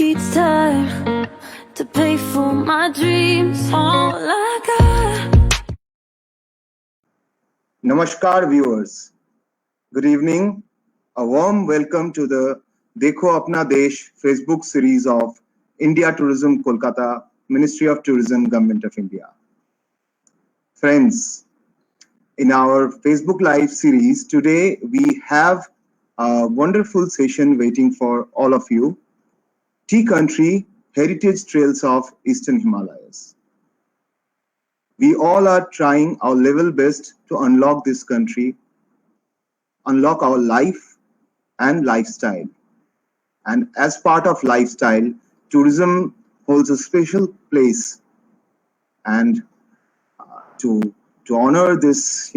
each time to pay for my dreams. All I got. Namaskar viewers. Good evening. A warm welcome to the Dekho Apna Desh Facebook series of India Tourism Kolkata, Ministry of Tourism, Government of India. Friends, in our Facebook Live series, today we have a wonderful session waiting for all of you. Tea Country, Heritage Trails of Eastern Himalayas. We all are trying our level best to unlock this country, unlock our life and lifestyle. And as part of lifestyle, tourism holds a special place. And to honor this,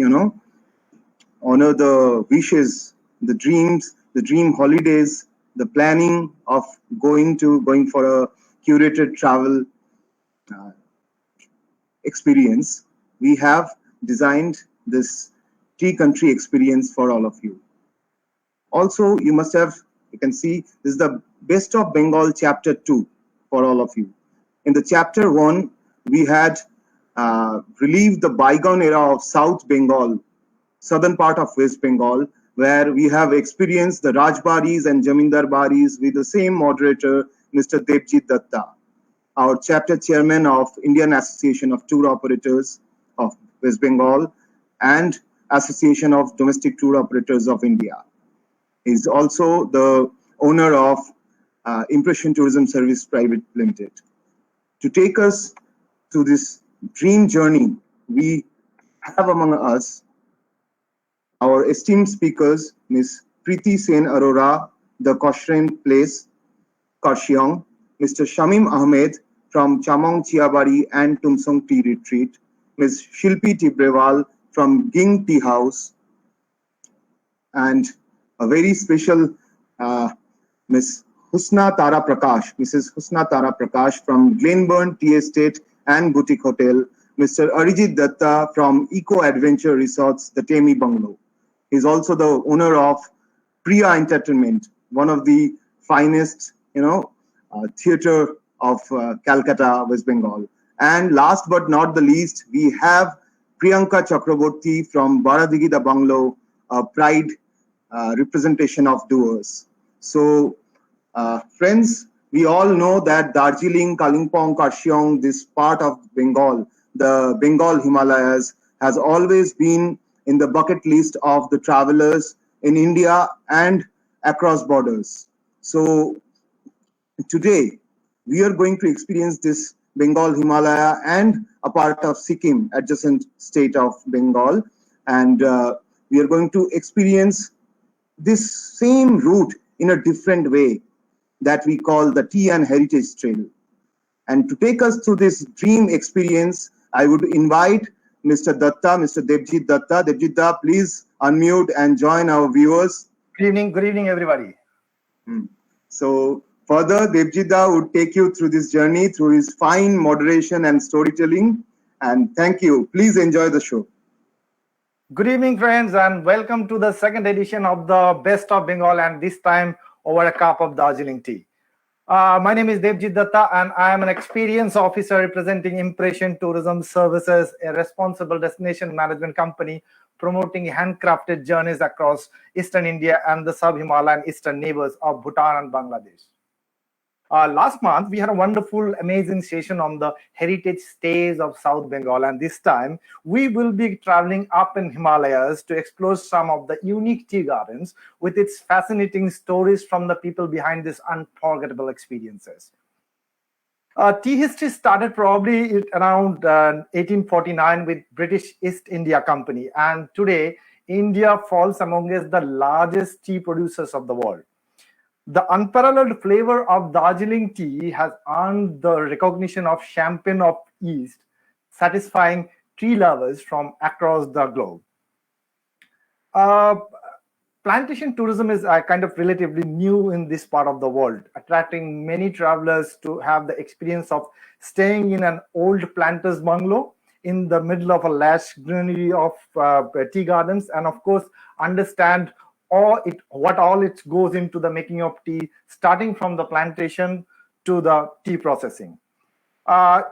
honor the wishes, the dreams, the dream holidays, the planning of going for a curated travel experience, we have designed this Tea Country experience for all of you. Also, you can see this is the Best of Bengal Chapter 2 for all of you. In the Chapter 1, we had relieved the bygone era of South Bengal, southern part of West Bengal, where we have experienced the Rajbaris and Jamindar Baris with the same moderator, Mr. Devjit Datta, our chapter chairman of Indian Association of Tour Operators of West Bengal and Association of Domestic Tour Operators of India. He is also the owner of Impression Tourism Service Private Limited. To take us to this dream journey, we have among us our esteemed speakers, Ms. Preeti Sen Arora, the Cochrane Place, Karsiong, Mr. Shamim Ahmed from Chamong Chiabari and Tumsong Tea Retreat, Ms. Shilpi Tibrewal from Ging Tea House, and a very special Ms. Husna Tara Prakash, Mrs. Husna Tara Prakash from Glenburn Tea Estate and Boutique Hotel, Mr. Arijit Datta from Eco Adventure Resorts, the Temi Bungalow. He is also the owner of Priya Entertainment, one of the finest, theatre of Calcutta, West Bengal. And last but not the least, we have Priyanka Chakraborty from Baradigi the Bungalow, a pride representation of doers. So, friends, we all know that Darjeeling, Kalimpong, Karsiong, this part of Bengal, the Bengal Himalayas, has always been in the bucket list of the travelers in India and across borders. So today, we are going to experience this Bengal Himalaya and a part of Sikkim, adjacent state of Bengal. And we are going to experience this same route in a different way that we call the Tea and Heritage Trail. And to take us through this dream experience, I would invite Mr. Datta, Mr. Devjit Datta. Devjit Datta, please unmute and join our viewers. Good evening, everybody. So further, Devjit Datta would take you through this journey through his fine moderation and storytelling. And thank you. Please enjoy the show. Good evening, friends, and welcome to the second edition of the Best of Bengal, and this time over a cup of Darjeeling tea. My name is Devjit Datta, and I am an experienced officer representing Impression Tourism Services, a responsible destination management company promoting handcrafted journeys across Eastern India and the sub-Himalayan eastern neighbors of Bhutan and Bangladesh. Last month, we had a wonderful, amazing session on the heritage stays of South Bengal, and this time we will be traveling up in Himalayas to explore some of the unique tea gardens with its fascinating stories from the people behind these unforgettable experiences. Tea history started probably around 1849 with British East India Company, and today India falls amongst the largest tea producers of the world. The unparalleled flavor of Darjeeling tea has earned the recognition of Champion of East, satisfying tea lovers from across the globe. Plantation tourism is kind of relatively new in this part of the world, attracting many travelers to have the experience of staying in an old planter's bungalow in the middle of a lush greenery of tea gardens, and of course understand what all it goes into the making of tea, starting from the plantation to the tea processing.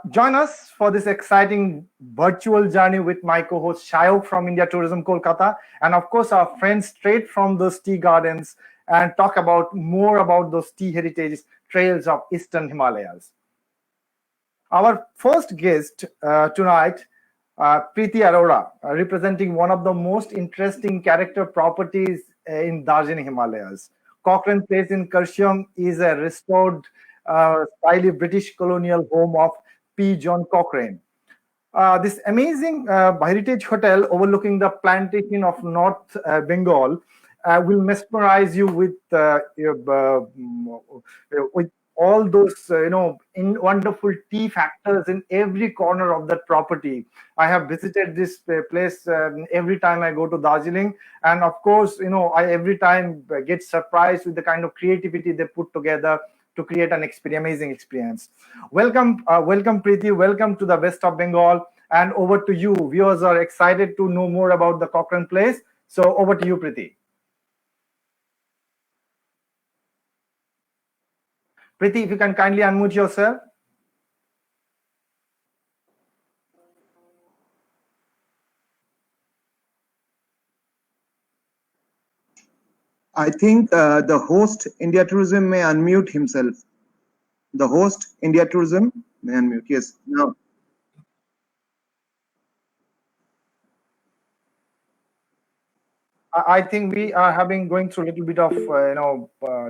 Join us for this exciting virtual journey with my co-host Shayok from India Tourism Kolkata, and of course our friends straight from those tea gardens, and talk about more about those tea heritage trails of Eastern Himalayas. Our first guest tonight, Preeti Arora, representing one of the most interesting character properties in Darjeeling Himalayas. Cochrane Place in Kurseong is a restored, stylish British colonial home of P. John Cochrane. This amazing heritage hotel overlooking the plantation of North Bengal will mesmerize you with all those wonderful tea factors in every corner of that property. I have visited this place every time I go to Darjeeling, and of course I every time get surprised with the kind of creativity they put together to create an amazing experience. Welcome Preeti, welcome to the West of Bengal, and over to you. Viewers are excited to know more about the Cochrane Place, so over to you, Preeti. Preeti, if you can kindly unmute yourself. I think the host, India Tourism, may unmute himself. The host, India Tourism, may unmute. Yes, now. I think we are going through a little bit of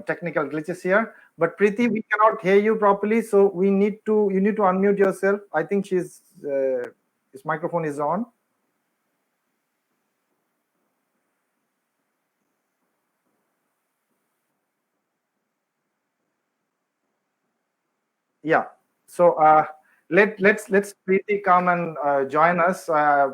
technical glitches here. But Preeti, we cannot hear you properly, so you need to unmute yourself. I think his microphone is on. Yeah. So let's Preeti come and join us.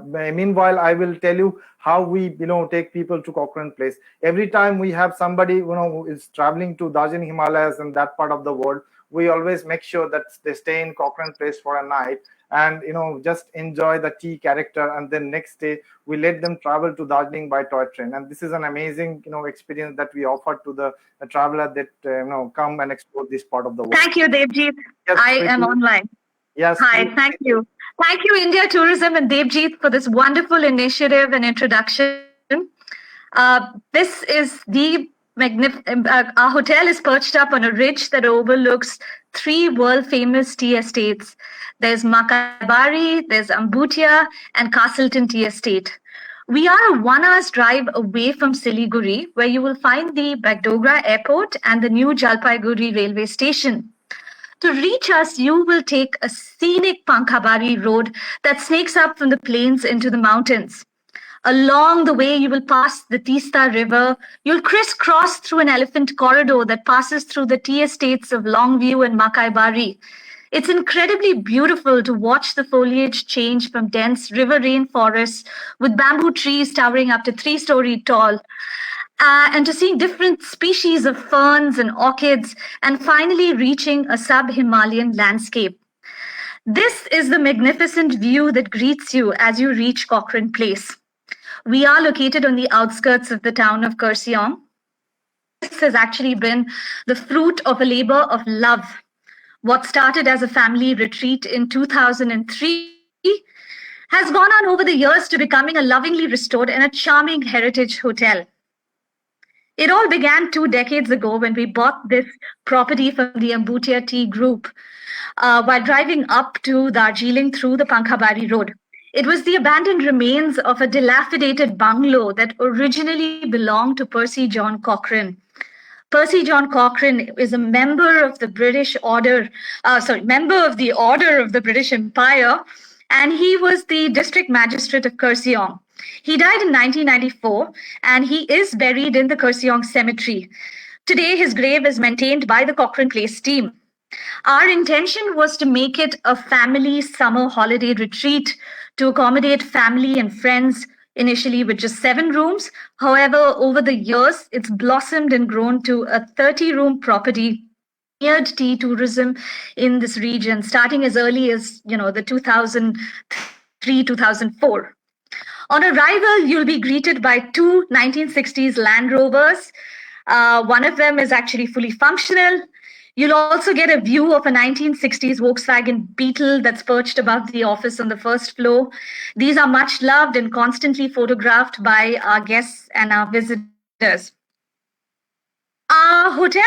Meanwhile, I will tell you how we take people to Cochrane Place. Every time we have somebody who is traveling to Darjeeling Himalayas and that part of the world, we always make sure that they stay in Cochrane Place for a night and just enjoy the tea character, and then next day we let them travel to Darjeeling by toy train. And this is an amazing experience that we offer to the traveler that come and explore this part of the world. Thank you, Devjit. Yes, I Preeti. am online. Yes. Hi, thank you. Thank you, India Tourism and Devjit, for this wonderful initiative and introduction. This is the our hotel is perched up on a ridge that overlooks 3 world-famous tea estates. There's Makaibari, there's Ambutia, and Castleton Tea Estate. We are a 1 hour's drive away from Siliguri, where you will find the Bagdogra Airport and the new Jalpaiguri railway station. To reach us, you will take a scenic Pankhabari road that snakes up from the plains into the mountains. Along the way, you will pass the Tista River. You'll crisscross through an elephant corridor that passes through the tea estates of Longview and Makaibari. It's incredibly beautiful to watch the foliage change from dense river rainforests with bamboo trees towering up to 3-story tall, and to see different species of ferns and orchids, and finally reaching a sub-Himalayan landscape. This is the magnificent view that greets you as you reach Cochrane Place. We are located on the outskirts of the town of Kurseong. This has actually been the fruit of a labor of love. What started as a family retreat in 2003 has gone on over the years to becoming a lovingly restored and a charming heritage hotel. It all began 2 decades ago when we bought this property from the Ambutia Tea Group while driving up to Darjeeling through the Pankhabari Road. It was the abandoned remains of a dilapidated bungalow that originally belonged to Percy John Cochrane. Percy John Cochrane is a member of the member of the Order of the British Empire, and he was the district magistrate of Kurseong. He died in 1994, and he is buried in the Kurseong cemetery. Today, his grave is maintained by the Cochrane Place team. Our intention was to make it a family summer holiday retreat to accommodate family and friends, initially with just 7 rooms. However, over the years, it's blossomed and grown to a 30-room property, pioneered tea tourism in this region, starting as early as the 2003-2004. On arrival, you'll be greeted by 2 1960s Land Rovers. One of them is actually fully functional. You'll also get a view of a 1960s Volkswagen Beetle that's perched above the office on the first floor. These are much loved and constantly photographed by our guests and our visitors. Our hotel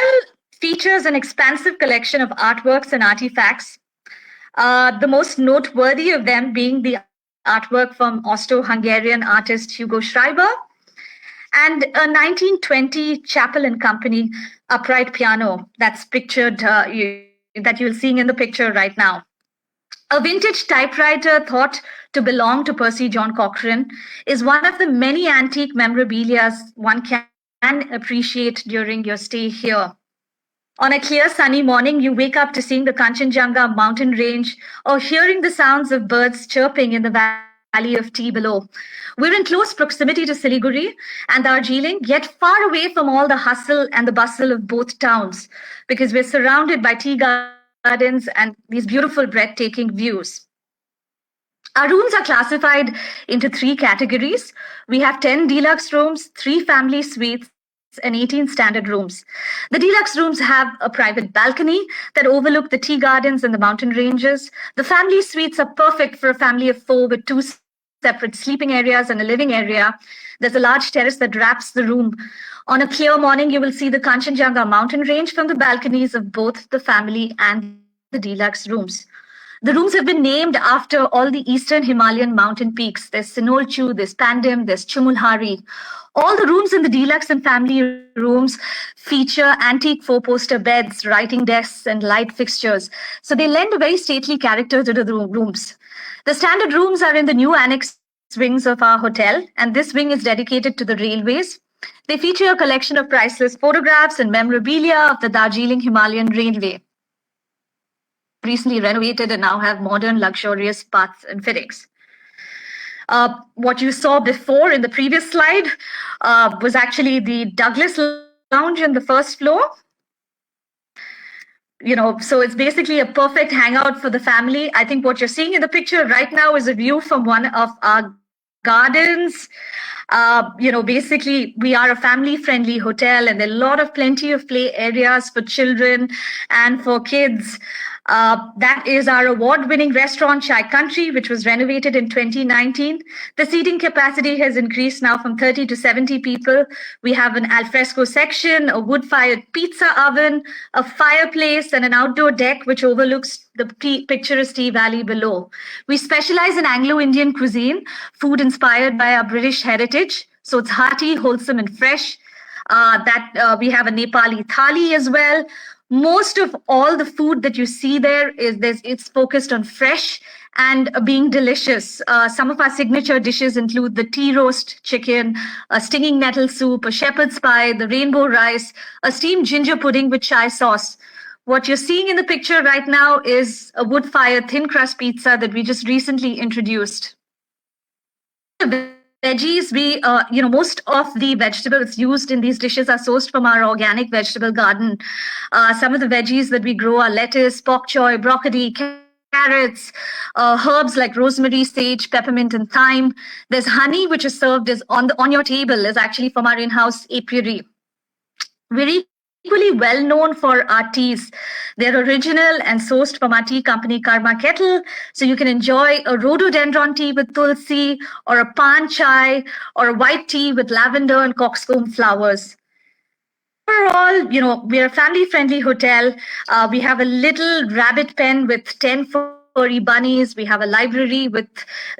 features an expansive collection of artworks and artifacts, the most noteworthy of them being the artwork from Austro-Hungarian artist Hugo Schreiber and a 1920 Chapel and Company upright piano that's pictured, that you're seeing in the picture right now. A vintage typewriter thought to belong to Percy John Cochrane is one of the many antique memorabilia one can appreciate during your stay here. On a clear sunny morning, you wake up to seeing the Kanchenjunga mountain range or hearing the sounds of birds chirping in the valley of tea below. We're in close proximity to Siliguri and Darjeeling, yet far away from all the hustle and the bustle of both towns, because we're surrounded by tea gardens and these beautiful, breathtaking views. Our rooms are classified into 3 categories. We have 10 deluxe rooms, 3 family suites, and 18 standard rooms. The deluxe rooms have a private balcony that overlook the tea gardens and the mountain ranges. The family suites are perfect for a family of 4 with 2 separate sleeping areas and a living area. There's a large terrace that wraps the room. On a clear morning, you will see the Kanchenjunga mountain range from the balconies of both the family and the deluxe rooms. The rooms have been named after all the eastern Himalayan mountain peaks. There's Sinolchu, there's Pandim, there's Chumulhari. All the rooms in the deluxe and family rooms feature antique 4-poster beds, writing desks, and light fixtures. So they lend a very stately character to the rooms. The standard rooms are in the new annex wings of our hotel, and this wing is dedicated to the railways. They feature a collection of priceless photographs and memorabilia of the Darjeeling Himalayan Railway. Recently renovated and now have modern, luxurious baths and fittings. What you saw before in the previous slide was actually the Douglas Lounge in the first floor. So it's basically a perfect hangout for the family. I think what you're seeing in the picture right now is a view from one of our gardens. Basically, we are a family-friendly hotel, and there are plenty of play areas for children and for kids. That is our award-winning restaurant, Chai Country, which was renovated in 2019. The seating capacity has increased now from 30 to 70 people. We have an alfresco section, a wood-fired pizza oven, a fireplace, and an outdoor deck which overlooks the picturesque tea valley below. We specialize in Anglo-Indian cuisine, food inspired by our British heritage. So it's hearty, wholesome, and fresh. We have a Nepali thali as well. Most of all the food that you see there it's focused on fresh and being delicious. Some of our signature dishes include the tea roast chicken, a stinging nettle soup, a shepherd's pie, the rainbow rice, a steamed ginger pudding with chai sauce. What you're seeing in the picture right now is a wood-fired thin crust pizza that we just recently introduced. Veggies, most of the vegetables used in these dishes are sourced from our organic vegetable garden. Some of the veggies that we grow are lettuce, bok choy, broccoli, carrots, herbs like rosemary, sage, peppermint, and thyme. There's honey, which is served on your table, is actually from our in-house apiary. We're equally well known for our teas. They're original and sourced from our tea company Karma Kettle. So you can enjoy a rhododendron tea with tulsi, or a pan chai, or a white tea with lavender and coxcomb flowers. Overall, we're a family-friendly hotel. We have a little rabbit pen with 10 furry bunnies. We have a library with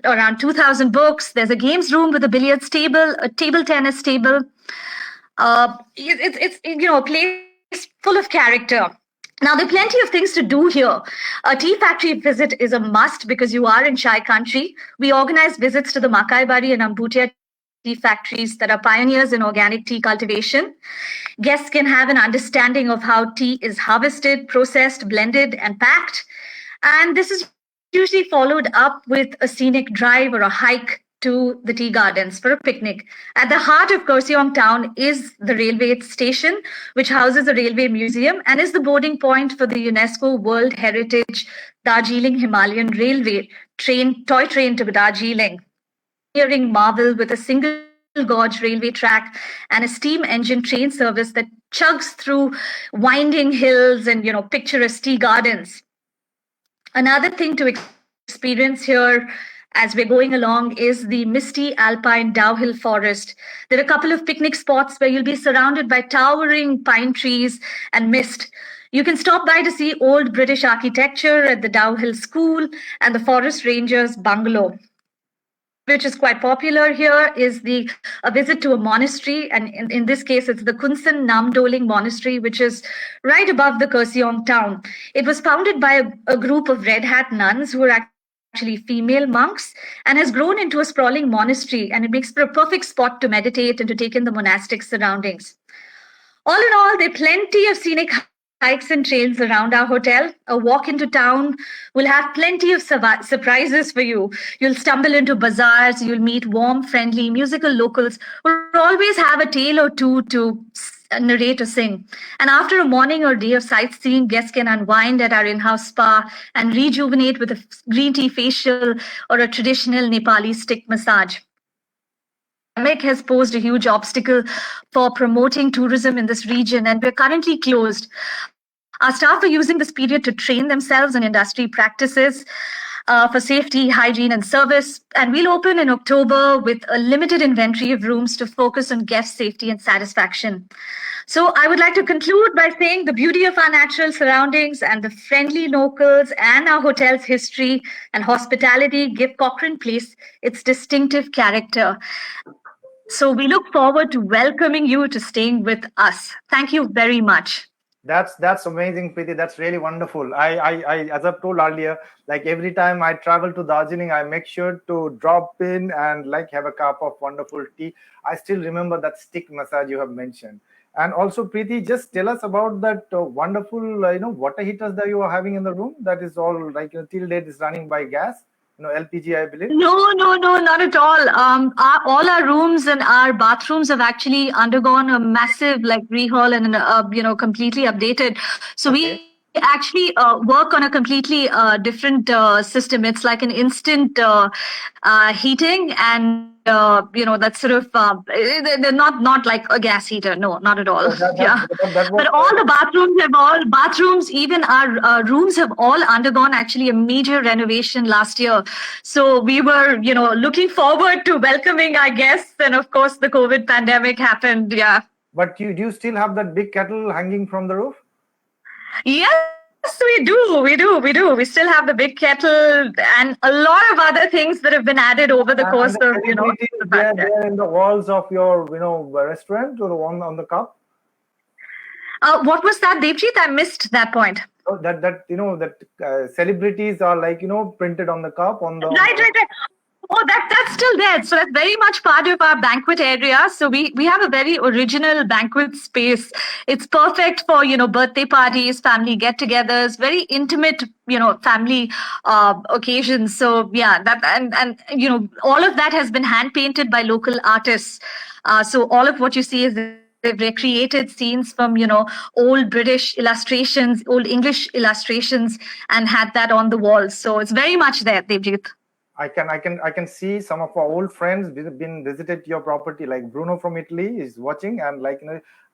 around 2,000 books. There's a games room with a billiards table, a table tennis table. It's a place full of character. Now, there are plenty of things to do here. A tea factory visit is a must because you are in Chai Country. We organize visits to the Makai Bari and Ambutia tea factories that are pioneers in organic tea cultivation. Guests can have an understanding of how tea is harvested, processed, blended, and packed. And this is usually followed up with a scenic drive or a hike to the tea gardens for a picnic. At the heart of Kurseong town is the railway station, which houses a railway museum and is the boarding point for the UNESCO World Heritage Darjeeling Himalayan Railway toy train to Darjeeling. Marvel with a single gauge railway track and a steam engine train service that chugs through winding hills and picturesque tea gardens. Another thing to experience here as we're going along is the misty alpine downhill forest. There are a couple of picnic spots where you'll be surrounded by towering pine trees and mist. You can stop by to see old British architecture at the Downhill School and the Forest Rangers bungalow. Which is quite popular here is a visit to a monastery, and in this case it's the Kunsan Namdoling Monastery, which is right above the Kurseong town. It was founded by a group of red hat nuns who are actually female monks and has grown into a sprawling monastery, and it makes for a perfect spot to meditate and to take in the monastic surroundings. All in all, there are plenty of scenic hikes and trails around our hotel. A walk into town will have plenty of surprises for you. You'll stumble into bazaars, you'll meet warm, friendly, musical locals who always have a tale or two to narrate or sing. And after a morning or day of sightseeing, guests can unwind at our in-house spa and rejuvenate with a green tea facial or a traditional Nepali stick massage. The pandemic has posed a huge obstacle for promoting tourism in this region, and we're currently closed. Our staff are using this period to train themselves on industry practices for safety, hygiene, and service. And we'll open in October with a limited inventory of rooms to focus on guest safety and satisfaction. So I would like to conclude by saying the beauty of our natural surroundings and the friendly locals and our hotel's history and hospitality give Cochrane Place its distinctive character. So we look forward to welcoming you to staying with us. Thank you very much. That's amazing, Preeti. That's really wonderful. I as I've told earlier, like every time I travel to Darjeeling, I make sure to drop in and have a cup of wonderful tea. I still remember that stick massage you have mentioned. And also, Preeti, just tell us about that wonderful, water heaters that you are having in the room. That is all till date is running by gas. LPG, I believe. No, not at all. All our rooms and our bathrooms have actually undergone a massive rehaul and completely updated. So we actually work on a completely different system. It's like an instant heating, and that's sort of they're not like a gas heater. No, not at all. But all the bathrooms, even our rooms have all undergone actually a major renovation last year. So we were looking forward to welcoming our guests, and of course the COVID pandemic happened. Yeah. But do you still have that big kettle hanging from the roof? Yes, we do. We still have the big kettle and a lot of other things that have been added over the course of the they're in the walls of your restaurant or on the cup. What was that, Devjit? I missed that point. Oh, that celebrities are printed on the cup on the right. Oh, that's still there. So that's very much part of our banquet area. So we have a very original banquet space. It's perfect for, birthday parties, family get-togethers, very intimate, family occasions. So yeah, that and all of that has been hand-painted by local artists. So all of what you see is they've recreated scenes from, old British illustrations, old English illustrations, and had that on the walls. So it's very much there, Devjit. I can see some of our old friends been visited your property, like Bruno from Italy is watching, and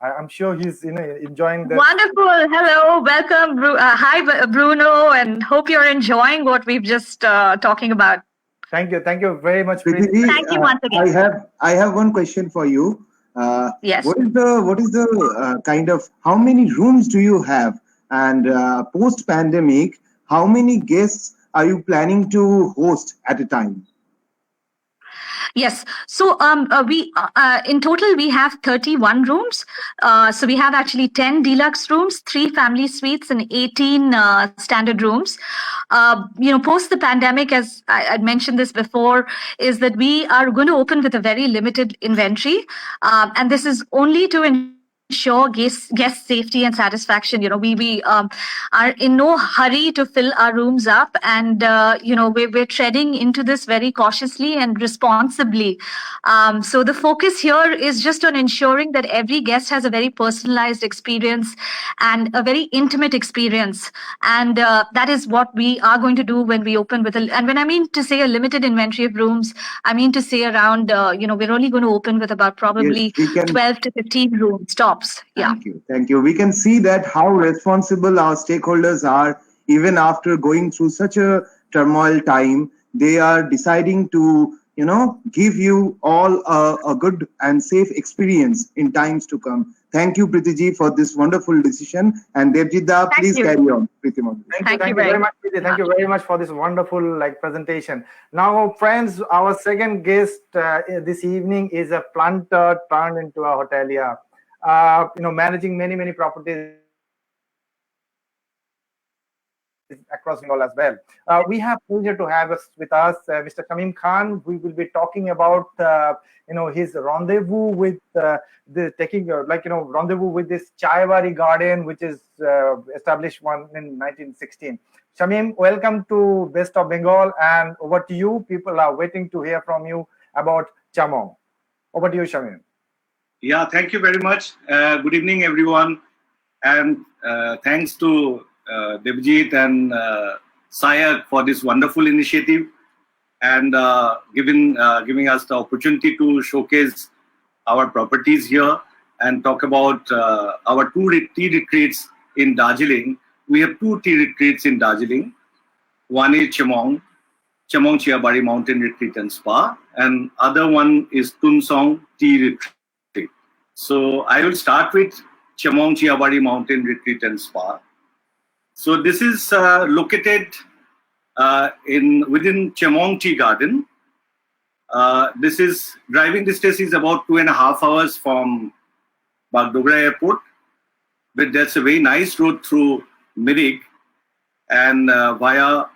I'm sure he's enjoying the wonderful. Hello, welcome, hi Bruno, and hope you're enjoying what we've just talking about. Thank you very much. Preeti, thank you once again. I have one question for you. Yes. What is the kind of, how many rooms do you have, and post pandemic, how many guests are you planning to host at a time? Yes. So we in total we have 31 rooms. So we have actually 10 deluxe rooms, 3 family suites, and 18 standard rooms. Post the pandemic, as I'd mentioned this before, is that we are going to open with a very limited inventory, and this is only to ensure guest safety and satisfaction. We are in no hurry to fill our rooms up, and we're treading into this very cautiously and responsibly. So the focus here is just on ensuring that every guest has a very personalized experience and a very intimate experience, and that is what we are going to do when we open and when I mean to say a limited inventory of rooms, I mean to say around we're only going to open with about probably 12 to 15 rooms tops. Thank you. We can see that how responsible our stakeholders are. Even after going through such a turmoil time, they are deciding to give you all a good and safe experience in times to come. Thank you, Preeti, for this wonderful decision. And Devjit, please carry on. Thank you very much, Preeti. Thank you very much for this wonderful presentation. Now, friends, our second guest this evening is a planter turned into a hotelier. Managing many properties across Bengal as well. We have pleasure to have with us Mr. Shamim Khan. We will be talking about his rendezvous with rendezvous with this Chaiwari garden, which is established in 1916. Shamim, welcome to Best of Bengal, and over to you. People are waiting to hear from you about Chamong. Over to you, Shamim. Yeah, thank you very much. Good evening, everyone, and thanks to Devjit and Sayak for this wonderful initiative and giving us the opportunity to showcase our properties here and talk about our two tea retreats in Darjeeling. We have two tea retreats in Darjeeling. One is Chamong Chiabari Mountain Retreat and Spa, and other one is Tunsong Tea Retreat. So I will start with Chamong Chiabari Mountain Retreat and Spa. So this is located within Chamong Tea Garden. This is driving distance is about 2.5 hours from Bagdogra Airport, but that's a very nice road through Mirik and via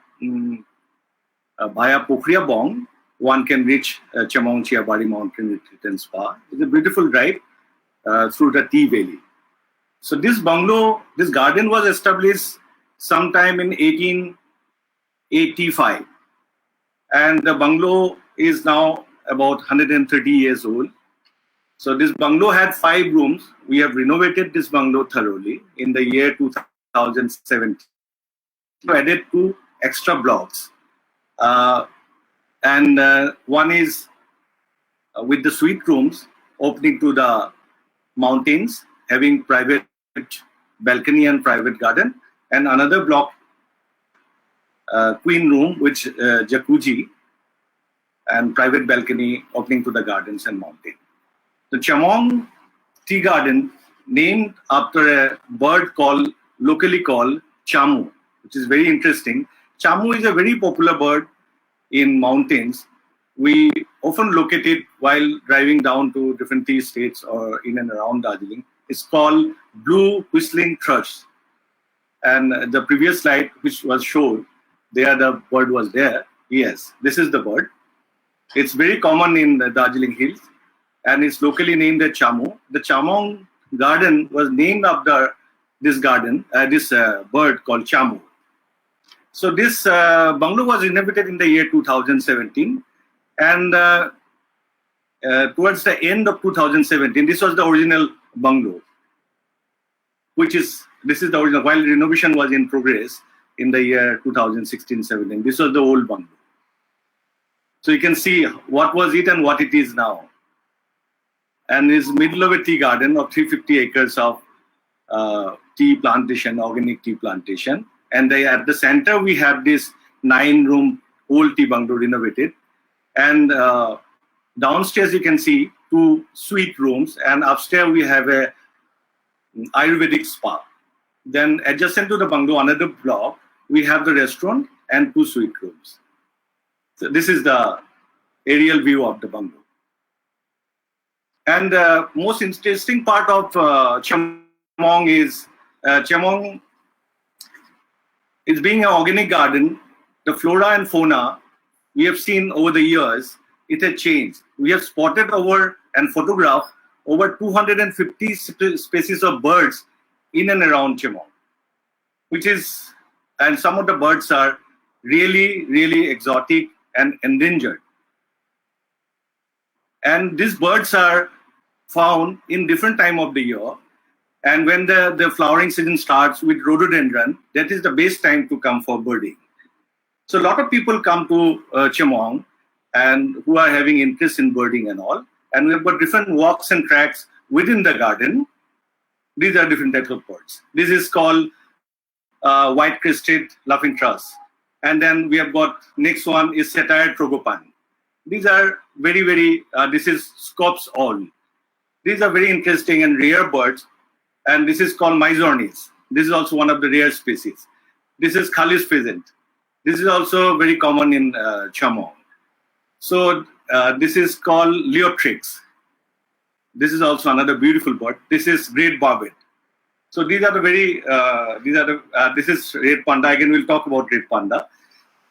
Pokhria Bong, one can reach Chamong Chiabari Mountain Retreat and Spa. It's a beautiful drive through the tea valley. So this garden was established sometime in 1885, and the bungalow is now about 130 years old. So this bungalow had 5 rooms. We have renovated this bungalow thoroughly in the year 2017. We added 2 extra blocks, and one is with the suite rooms opening to the mountains, having private balcony and private garden, and another block, queen room, which jacuzzi and private balcony opening to the gardens and mountain. The Chamong Tea Garden, named after a bird locally called chamu, which is very interesting. Chamu is a very popular bird in mountains. We often locate it while driving down to different tea estates or in and around Darjeeling. It's called blue whistling thrush. And the previous slide, which was shown, there the bird was there. Yes, this is the bird. It's very common in the Darjeeling Hills, and it's locally named as Chamu. The Chamong garden was named after this garden, this bird called Chamu. So this bungalow was inhabited in the year 2017, and towards the end of 2017, this was the original bungalow, this is the original, while renovation was in progress in the year 2016-17. This was the old bungalow. So you can see what was it and what it is now. And it's middle of a tea garden of 350 acres of tea plantation, organic tea plantation. And at the center, we have this 9-room old tea bungalow renovated. And downstairs, you can see 2 suite rooms. And upstairs, we have a Ayurvedic spa. Then adjacent to the bungalow, another block, we have the restaurant and 2 suite rooms. So this is the aerial view of the bungalow. And most interesting part of Chamong is Chamong is being an organic garden. The flora and fauna we have seen over the years, it has changed. We have spotted over and photographed over 250 species of birds in and around Chemong, and some of the birds are really, really exotic and endangered. And these birds are found in different time of the year. And when the flowering season starts with rhododendron, that is the best time to come for birding. So a lot of people come to Chemong and who are having interest in birding and all. And we've got different walks and tracks within the garden. These are different types of birds. This is called white-crested laughing thrush. And then we have got, next one is satire trogopan. These are very, very, this is scops owl. These are very interesting and rare birds. And this is called myzornis. This is also one of the rare species. This is Khalis pheasant. This is also very common in Chemong. So this is called leotrix. This is also another beautiful bird. This is great barbet. So these are the very, this is red panda. Again, we'll talk about red panda.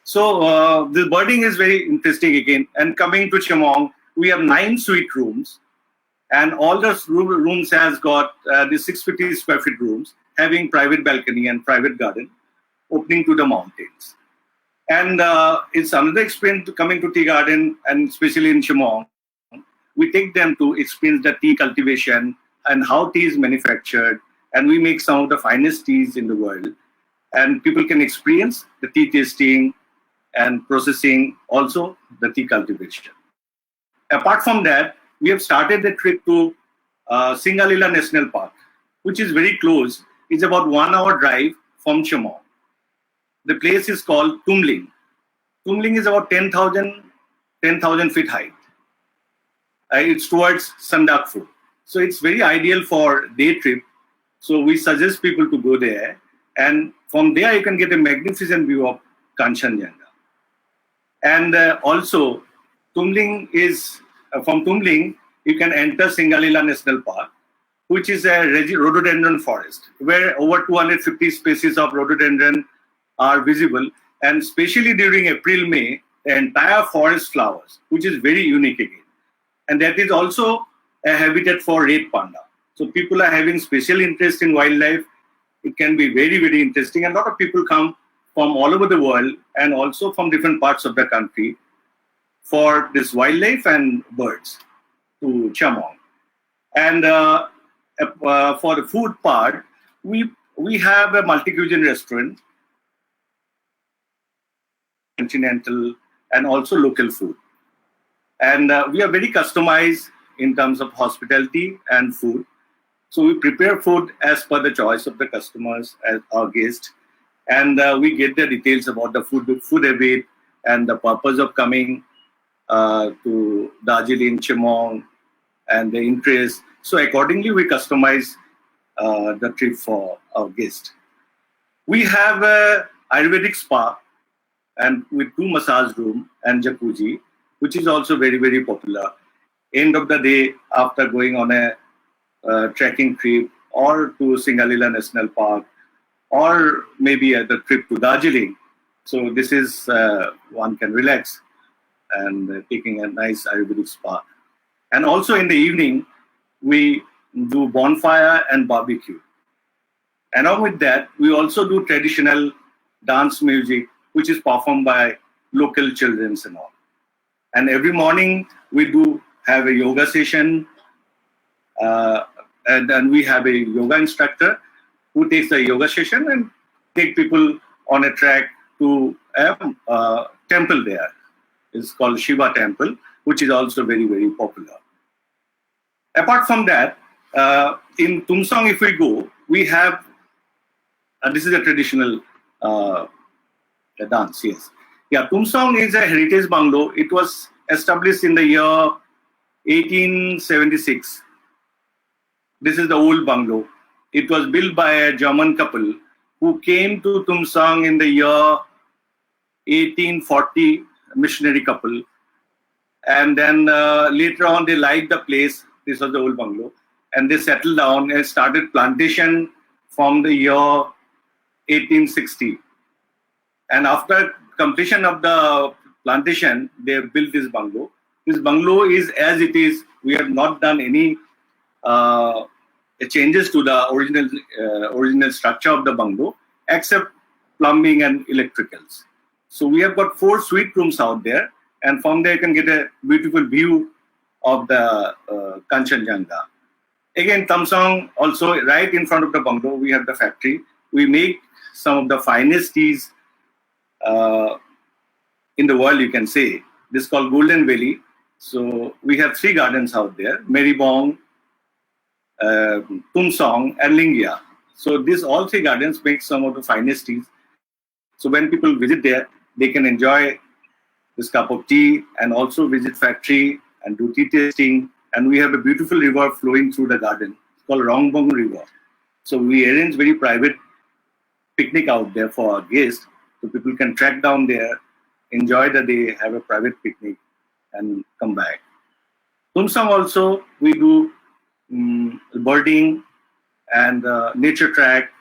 So the birding is very interesting again. And coming to Chemong, we have 9 suite rooms. And all the rooms has got the 650 square feet rooms having private balcony and private garden opening to the mountains. And it's another experience coming to tea garden, and especially in Chemong. We take them to experience the tea cultivation and how tea is manufactured. And we make some of the finest teas in the world. And people can experience the tea tasting and processing, also the tea cultivation. Apart from that, we have started the trip to Singalila National Park, which is very close. It's about 1 hour drive from Chemong. The place is called Tumling. Tumling is about 10,000 feet height. It's towards Sandakphu. So it's very ideal for day trip. So we suggest people to go there. And from there, you can get a magnificent view of Kanchenjunga. And also, Tumling is, from Tumling, you can enter Singalila National Park, which is a rhododendron forest, where over 250 species of rhododendron are visible. And especially during April, May, the entire forest flowers, which is very unique again. And that is also a habitat for red panda. So people are having special interest in wildlife. It can be very, very interesting. And a lot of people come from all over the world and also from different parts of the country for this wildlife and birds to Chemong. And for the food part, we have a multi-cuisine restaurant, continental and also local food. And we are very customized in terms of hospitality and food. So we prepare food as per the choice of the customers, as our guests. And we get the details about the food habit and the purpose of coming to Darjeeling, Chemong, and the interest. So accordingly, we customize the trip for our guest. We have a Ayurvedic spa and with 2 massage room and jacuzzi, which is also very, very popular. End of the day, after going on a trekking trip or to Singalila National Park, or maybe a trip to Darjeeling. So this is, one can relax and taking a nice Ayurvedic spa. And also in the evening, we do bonfire and barbecue. Along with that, we also do traditional dance music, which is performed by local children and all. And every morning, we do have a yoga session, and we have a yoga instructor who takes the yoga session and take people on a track to a temple there. It's called Shiva Temple, which is also very, very popular. Apart from that, in Tumsong, if we go, we have, this is a traditional dance, yes. Yeah, Tumsong is a heritage bungalow. It was established in the year 1876. This is the old bungalow. It was built by a German couple who came to Tumsong in the year 1840, missionary couple. And then later on, they liked the place. This was the old bungalow. And they settled down and started plantation from the year 1860. And after completion of the plantation, they built this bungalow. This bungalow is as it is. We have not done any changes to the original structure of the bungalow, except plumbing and electricals. So we have got 4 suite rooms out there, and from there you can get a beautiful view of the Kanchenjunga. Again, Tamsong also right in front of the bungalow, we have the factory. We make some of the finest teas in the world, you can say. This is called Golden Valley. So we have 3 gardens out there, Maribong, Tumsong, and Lingya. So these all 3 gardens make some of the finest teas. So when people visit there, they can enjoy this cup of tea and also visit factory and do tea tasting. And we have a beautiful river flowing through the garden. It's called Rongbong River. So we arrange very private picnic out there for our guests. So people can track down there, enjoy the day, have a private picnic, and come back. Tumsong also, we do birding and nature track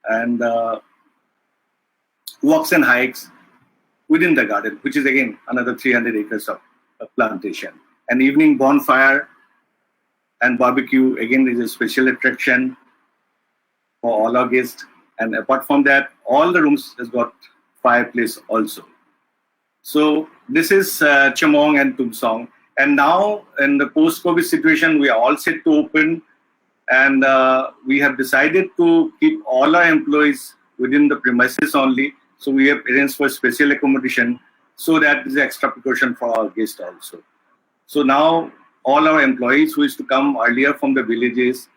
and walks and hikes within the garden, which is again another 300 acres of plantation. An evening bonfire and barbecue, again, is a special attraction for all our guests. And apart from that, all the rooms has got fireplace also. So this is Chamong and Tumsong. And now in the post-COVID situation, we are all set to open. And we have decided to keep all our employees within the premises only. So we have arranged for special accommodation so that is extra precaution for our guests also. So now all our employees who used to come earlier from the villages,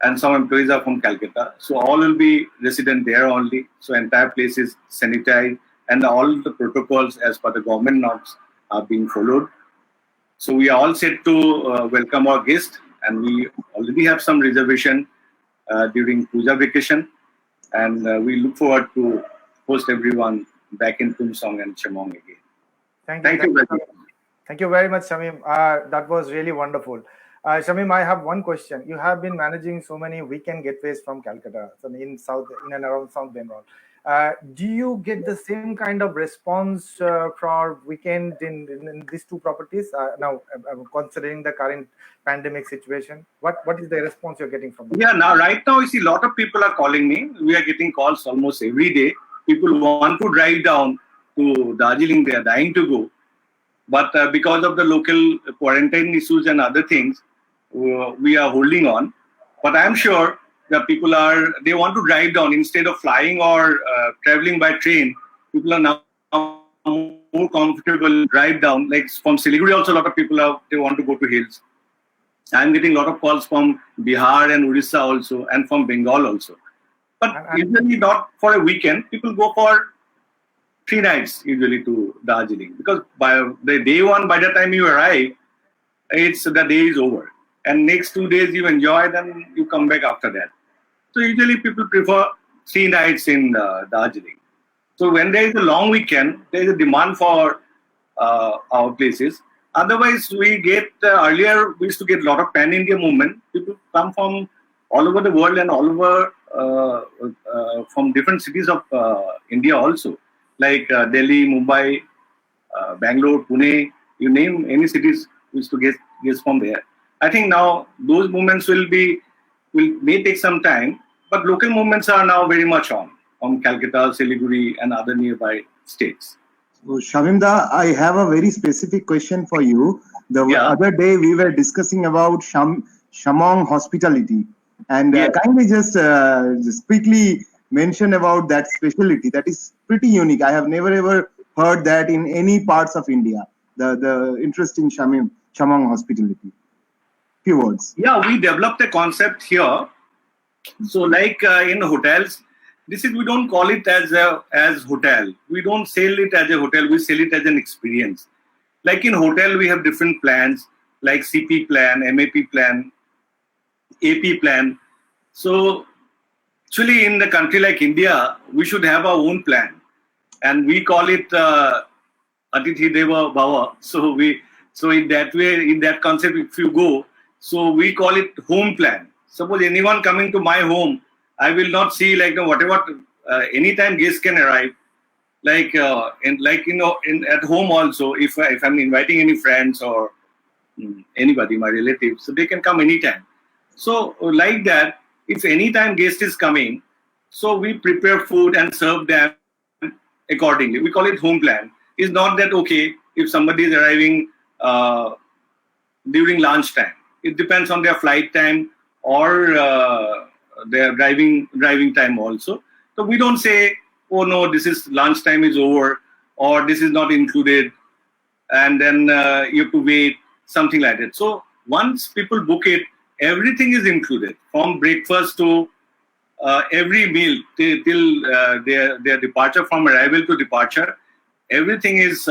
and some employees are from Calcutta. So all will be resident there only. So entire place is sanitized and all the protocols as per the government norms are being followed. So we are all set to welcome our guests, and we already have some reservation during Puja vacation. And we look forward to host everyone back in Tumsong and Chamong again. Thank you very much. Thank you very much, Shamim. That was really wonderful. Shamim, I have one question. You have been managing so many weekend getaways from Calcutta, so in and around South Bengal. Do you get the same kind of response for weekend in these 2 properties? Now, considering the current pandemic situation, what is the response you're getting from them? Yeah, now right now, you see, a lot of people are calling me. We are getting calls almost every day. People want to drive down to Darjeeling. They are dying to go. But because of the local quarantine issues and other things, we are holding on. But I'm sure that people they want to drive down instead of flying or traveling by train. People are now more comfortable drive down. Like from Siliguri also, a lot of people they want to go to hills. I'm getting a lot of calls from Bihar and Orissa also, and from Bengal also. But usually not for a weekend. People go for 3 nights usually to Darjeeling, because by the day 1, by the time you arrive, the day is over. And next 2 days you enjoy, then you come back after that. So usually people prefer 3 nights in Darjeeling. So when there is a long weekend, there is a demand for our places. Otherwise, we get earlier we used to get a lot of pan-India movement. People come from all over the world and all over from different cities of India also, like Delhi, Mumbai, Bangalore, Pune. You name any cities, we used to get from there. I think now those movements may take some time, but local movements are now very much on Calcutta, Siliguri, and other nearby states. So, Shamimda, I have a very specific question for you. The other day we were discussing about Chamong hospitality, and kindly just quickly mention about that specialty. That is pretty unique. I have never ever heard that in any parts of India. The interesting Chamong hospitality. Few words. Yeah, we developed a concept here. So, like in hotels, we don't call it as hotel. We don't sell it as a hotel. We sell it as an experience. Like in hotel, we have different plans, like CP plan, MAP plan, AP plan. So, actually, in the country like India, we should have our own plan, and we call it Atithi Deva Bhava. So in that way, in that concept, if you go, so we call it home plan. Suppose anyone coming to my home, I will not see like whatever. Anytime guests can arrive, at home also. If I'm inviting any friends or anybody, my relatives, so they can come anytime. So like that, if anytime guest is coming, so we prepare food and serve them accordingly. We call it home plan. It's not that, okay, if somebody is arriving during lunch time, it depends on their flight time or their driving time also. So we don't say, oh no, this is lunch time is over, or this is not included, and then you have to wait, something like that. So once people book it, everything is included, from breakfast to every meal till their departure, from arrival to departure. Everything is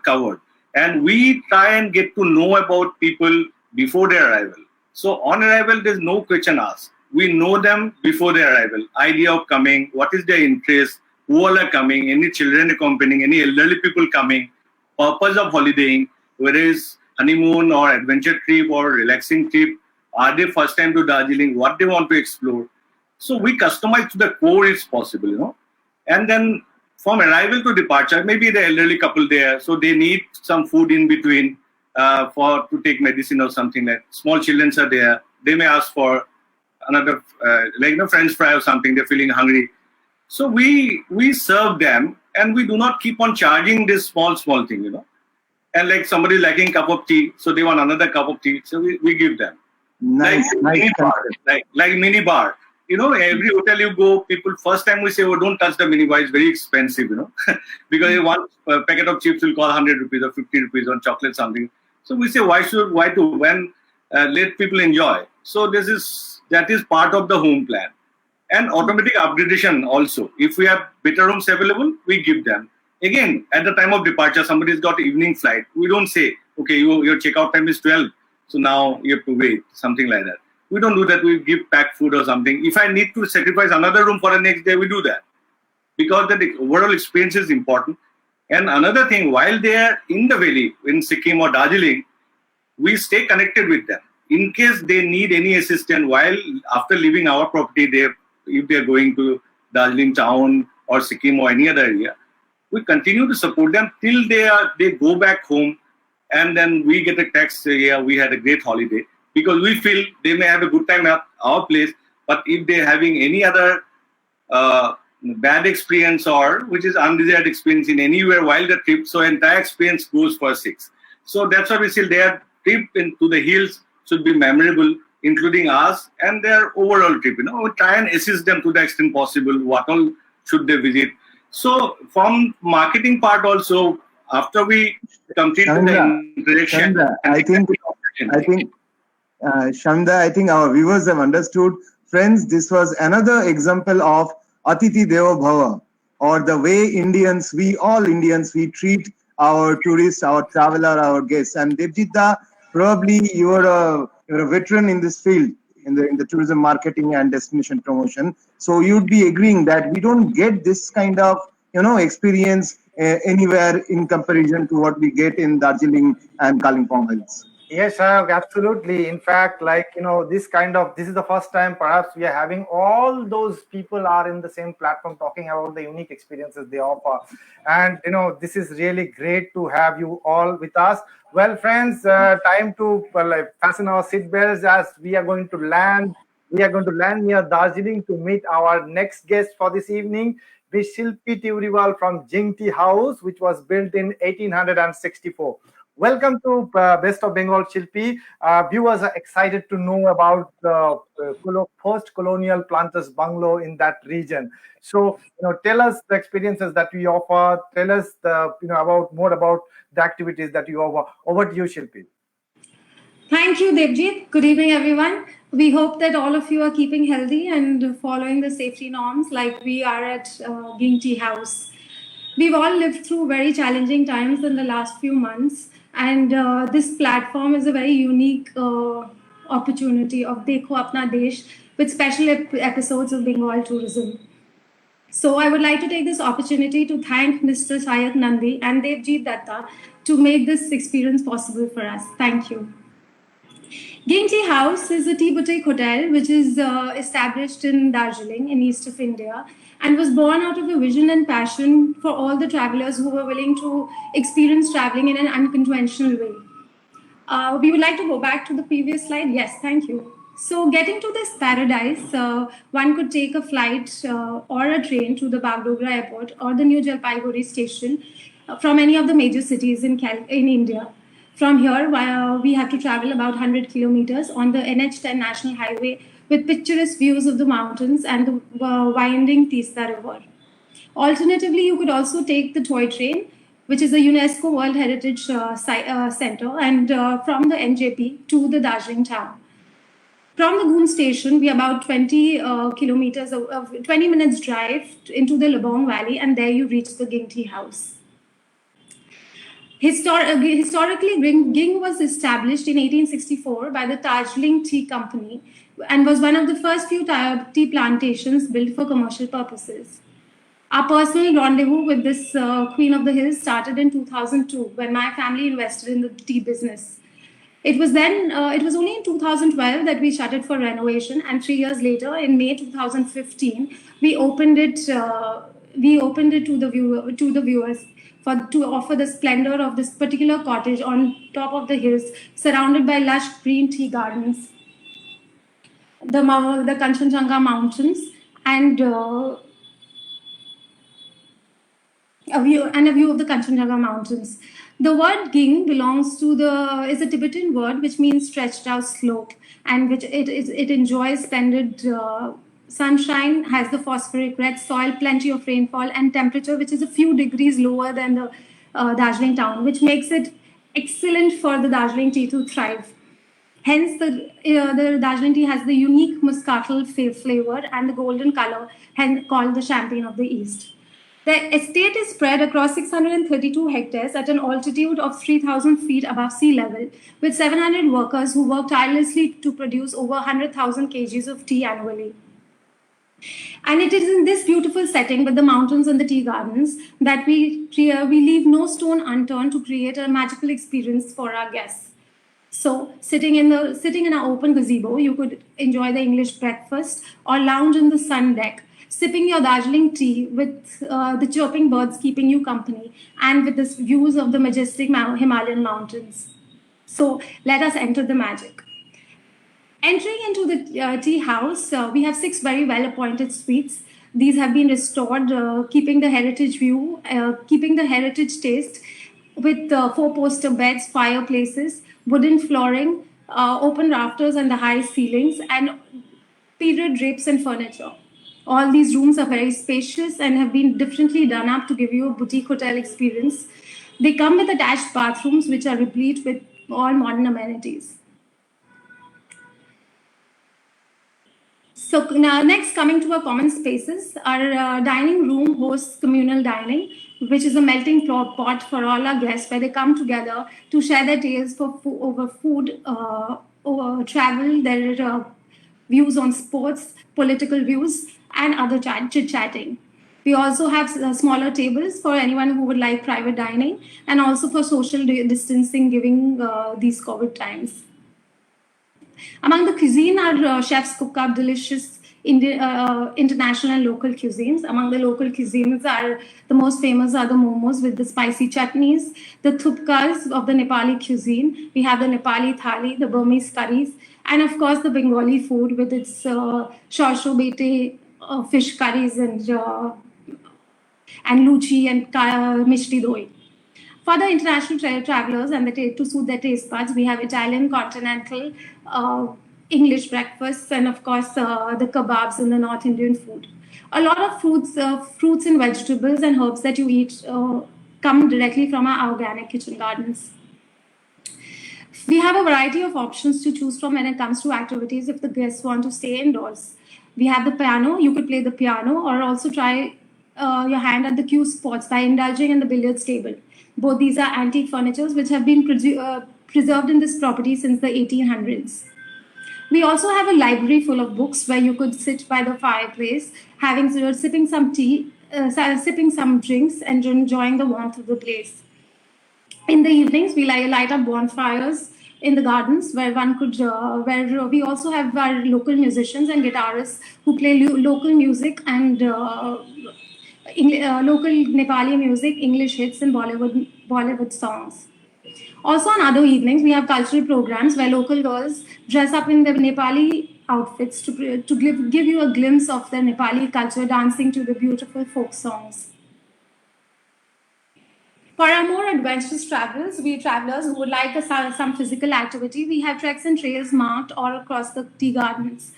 covered. And we try and get to know about people before their arrival. So on arrival, there's no question asked. We know them before their arrival. Idea of coming, what is their interest, who all are coming, any children accompanying, any elderly people coming, purpose of holidaying, whether it's honeymoon or adventure trip or relaxing trip, are they first time to Darjeeling, what they want to explore. So we customize to the core is possible, And then from arrival to departure, maybe the elderly couple there, so they need some food in between to take medicine or something like. Small children are there, they may ask for another French fry or something. They're feeling hungry, so we serve them, and we do not keep on charging this small thing, And like somebody liking cup of tea, so they want another cup of tea, so we give them. Nice, mini bar, like mini bar. Every hotel you go, people first time we say, oh, don't touch the mini bar, it's very expensive, because one packet of chips will cost 100 rupees or 50 rupees on chocolate something. So we say, why to when let people enjoy. So that is part of the home plan. And automatic upgradation also. If we have better rooms available, we give them. Again, at the time of departure, somebody's got evening flight. We don't say, okay, your checkout time is 12, so now you have to wait, something like that. We don't do that. We give packed food or something. If I need to sacrifice another room for the next day, we do that. Because the overall experience is important. And another thing, while they are in the valley, in Sikkim or Darjeeling, we stay connected with them. In case they need any assistance while after leaving our property, if they're going to Darjeeling town or Sikkim or any other area, we continue to support them till they go back home, and then we get a text, yeah, we had a great holiday, because we feel they may have a good time at our place, but if they're having any other bad experience or which is undesired experience in anywhere while the trip, so entire experience goes for 6. So that's why we say their trip into the hills should be memorable, including us and their overall trip. We try and assist them to the extent possible. What all should they visit? So from marketing part also, after we complete the introduction, Shamda, I think our viewers have understood. Friends, this was another example of Atithi Devo Bhava, or the way all Indians, we treat our tourists, our traveler, our guests. And Devjita, probably you're a veteran in this field, in the tourism marketing and destination promotion. So you'd be agreeing that we don't get this kind of experience anywhere in comparison to what we get in Darjeeling and Kalimpong Hills. Yes, absolutely. In fact, this is the first time perhaps we are having all those people are in the same platform talking about the unique experiences they offer. And, this is really great to have you all with us. Well, friends, time to fasten our seatbelts as we are going to land. We are going to land near Darjeeling to meet our next guest for this evening, Shilpi Tiwriwal from Jing Tea House, which was built in 1864. Welcome to Best of Bengal, Shilpi. Viewers are excited to know about the post-colonial planters bungalow in that region. So, tell us the experiences that we offer. Tell us more about the activities that you offer. Over to you, Shilpi. Thank you, Devjit. Good evening, everyone. We hope that all of you are keeping healthy and following the safety norms like we are at Jing Tea House. We've all lived through very challenging times in the last few months, and this platform is a very unique opportunity of Dekho Apna Desh with special episodes of Bengal tourism. So I would like to take this opportunity to thank Mr. Sayat Nandi and Devjit Datta to make this experience possible for us. Thank you. Jing Tea House is a tea boutique hotel which is established in Darjeeling in east of India and was born out of a vision and passion for all the travelers who were willing to experience traveling in an unconventional way. We would like to go back to the previous slide. Yes, thank you. So getting to this paradise, one could take a flight or a train to the Bagdogra airport or the New Jalpaiguri station from any of the major cities in India. From here, we have to travel about 100 kilometers on the NH10 National Highway with picturesque views of the mountains and the winding Teesta River. Alternatively, you could also take the toy train, which is a UNESCO World Heritage Center, and from the NJP to the Darjeeling town. From the Goon station, we are about 20 kilometers, 20 minutes drive into the Labong Valley, and there you reach the Ging Tea House. Historically, Ging was established in 1864 by the Darjeeling Tea Company and was one of the first few tea plantations built for commercial purposes. Our personal rendezvous with this Queen of the Hills started in 2002 when my family invested in the tea business. It was only in 2012 that we shut it for renovation, and 3 years later, in May 2015, we opened it to the viewers to offer the splendor of this particular cottage on top of the hills, surrounded by lush green tea gardens, the Kanchenjunga Mountains, and a view of the Kanchenjunga Mountains. The word Ging is a Tibetan word which means stretched out slope, and which it enjoys splendid sunshine, has the phosphoric red soil, plenty of rainfall, and temperature which is a few degrees lower than the Darjeeling town, which makes it excellent for the Darjeeling tea to thrive. Hence, the Darjeeling tea has the unique muscatel flavor and the golden color, hence called the champagne of the East. The estate is spread across 632 hectares at an altitude of 3,000 feet above sea level, with 700 workers who work tirelessly to produce over 100,000 kgs of tea annually. And it is in this beautiful setting with the mountains and the tea gardens that we leave no stone unturned to create a magical experience for our guests. So, sitting in an open gazebo, you could enjoy the English breakfast or lounge in the sun deck, sipping your Darjeeling tea with the chirping birds keeping you company, and with the views of the majestic Himalayan mountains. So, let us enter the magic. Entering into the tea house, we have 6 very well-appointed suites. These have been restored, keeping the heritage view, keeping the heritage taste, with 4 poster beds, fireplaces, wooden flooring, open rafters and the high ceilings, and period drapes and furniture. All these rooms are very spacious and have been differently done up to give you a boutique hotel experience. They come with attached bathrooms which are replete with all modern amenities. So now, next, coming to our common spaces, our dining room hosts communal dining, which is a melting pot for all our guests, where they come together to share their tales over food, over travel, their views on sports, political views, and other chit-chatting. We also have smaller tables for anyone who would like private dining, and also for social distancing given these COVID times. Among the cuisine, our chefs cook up delicious international and local cuisines. Among the local cuisines, the most famous are the momos with the spicy chutneys, the thupkas of the Nepali cuisine. We have the Nepali thali, the Burmese curries, and of course the Bengali food with its shorsho bete fish curries and luchi and mishti doi. For the international travelers and to suit their taste buds, we have Italian, continental, English breakfasts, and of course the kebabs and the North Indian food. A lot of fruits and vegetables and herbs that you eat come directly from our organic kitchen gardens. We have a variety of options to choose from when it comes to activities if the guests want to stay indoors. We have the piano. You could play the piano, or also try your hand at the cue spots by indulging in the billiards table. Both these are antique furnitures which have been preserved in this property since the 1800s. We also have a library full of books where you could sit by the fireplace, sipping some tea, sipping some drinks, and enjoying the warmth of the place. In the evenings, we light up bonfires in the gardens where we also have our local musicians and guitarists who play local music and local Nepali music, English hits, and Bollywood songs. Also on other evenings, we have cultural programs where local girls dress up in their Nepali outfits to give you a glimpse of their Nepali culture, dancing to the beautiful folk songs. For our more adventurous travelers who would like some physical activity, we have treks and trails marked all across the tea gardens,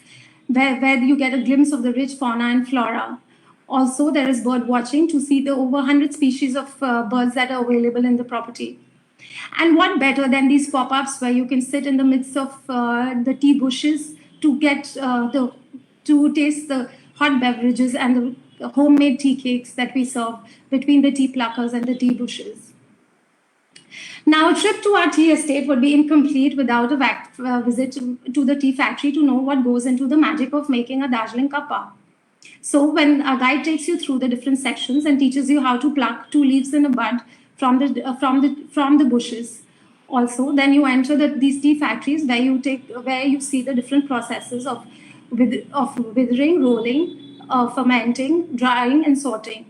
where you get a glimpse of the rich fauna and flora. Also, there is bird watching to see the over 100 species of birds that are available in the property. And what better than these pop-ups where you can sit in the midst of the tea bushes to get to taste the hot beverages and the homemade tea cakes that we serve between the tea pluckers and the tea bushes. Now, a trip to our tea estate would be incomplete without a visit to the tea factory to know what goes into the magic of making a Darjeeling cuppa. So when a guide takes you through the different sections and teaches you how to pluck 2 leaves in a bud from the bushes, also then you enter these tea factories where you see the different processes of withering, rolling, fermenting, drying, and sorting.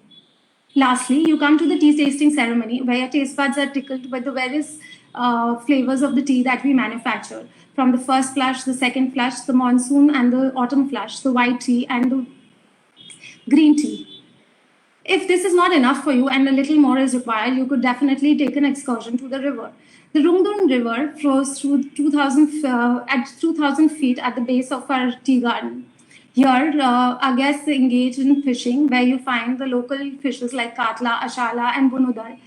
Lastly, you come to the tea tasting ceremony where your taste buds are tickled with the various flavors of the tea that we manufacture. From the first flush, the second flush, the monsoon and the autumn flush, the white tea and the green tea. If this is not enough for you and a little more is required, you could definitely take an excursion to the river. The Rungdung River flows through 2,000 feet at the base of our tea garden. Here, our guests engage in fishing, where you find the local fishes like katla, ashala, and bunudal,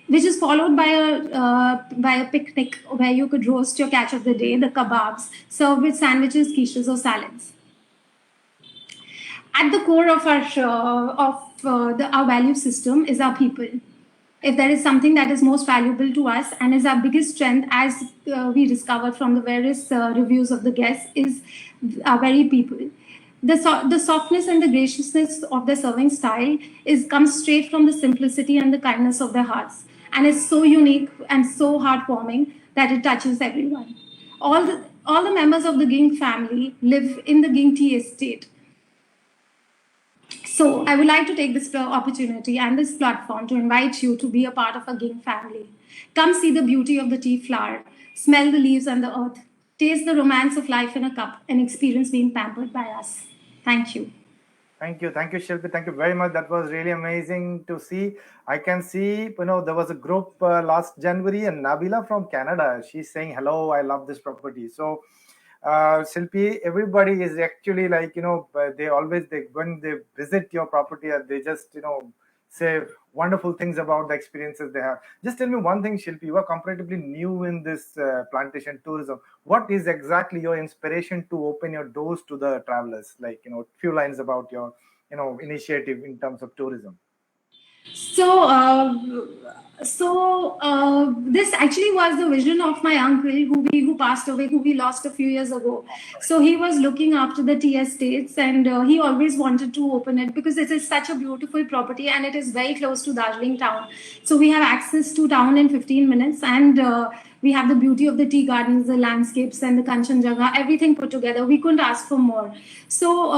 which is followed by a picnic where you could roast your catch of the day, the kebabs, served with sandwiches, quiches, or salads. At the core of our value system is our people. If there is something that is most valuable to us and is our biggest strength, as we discovered from the various reviews of the guests, is our very people. The softness and the graciousness of their serving style comes straight from the simplicity and the kindness of their hearts, and is so unique and so heartwarming that it touches everyone. All the members of the Ging family live in the Ging Tea estate. So I would like to take this opportunity and this platform to invite you to be a part of a Ging family. Come see the beauty of the tea flower, smell the leaves and the earth, taste the romance of life in a cup, and experience being pampered by us. Thank you. Thank you, Shilpi. Thank you very much. That was really amazing to see. I can see, there was a group last January, and Nabila from Canada. She's saying, "Hello, I love this property." So, Shilpi, everybody is actually like, when they visit your property, they just, say wonderful things about the experiences they have. Just tell me one thing, Shilpi, you are comparatively new in this plantation tourism. What is exactly your inspiration to open your doors to the travelers? Like, few lines about your, initiative in terms of tourism. So this actually was the vision of my uncle who passed away, who we lost a few years ago. So he was looking after the tea estates, and he always wanted to open it because it is such a beautiful property and it is very close to Darjeeling town. So we have access to town in 15 minutes, and we have the beauty of the tea gardens, the landscapes, and the Kanchenjunga, everything put together. We couldn't ask for more. So,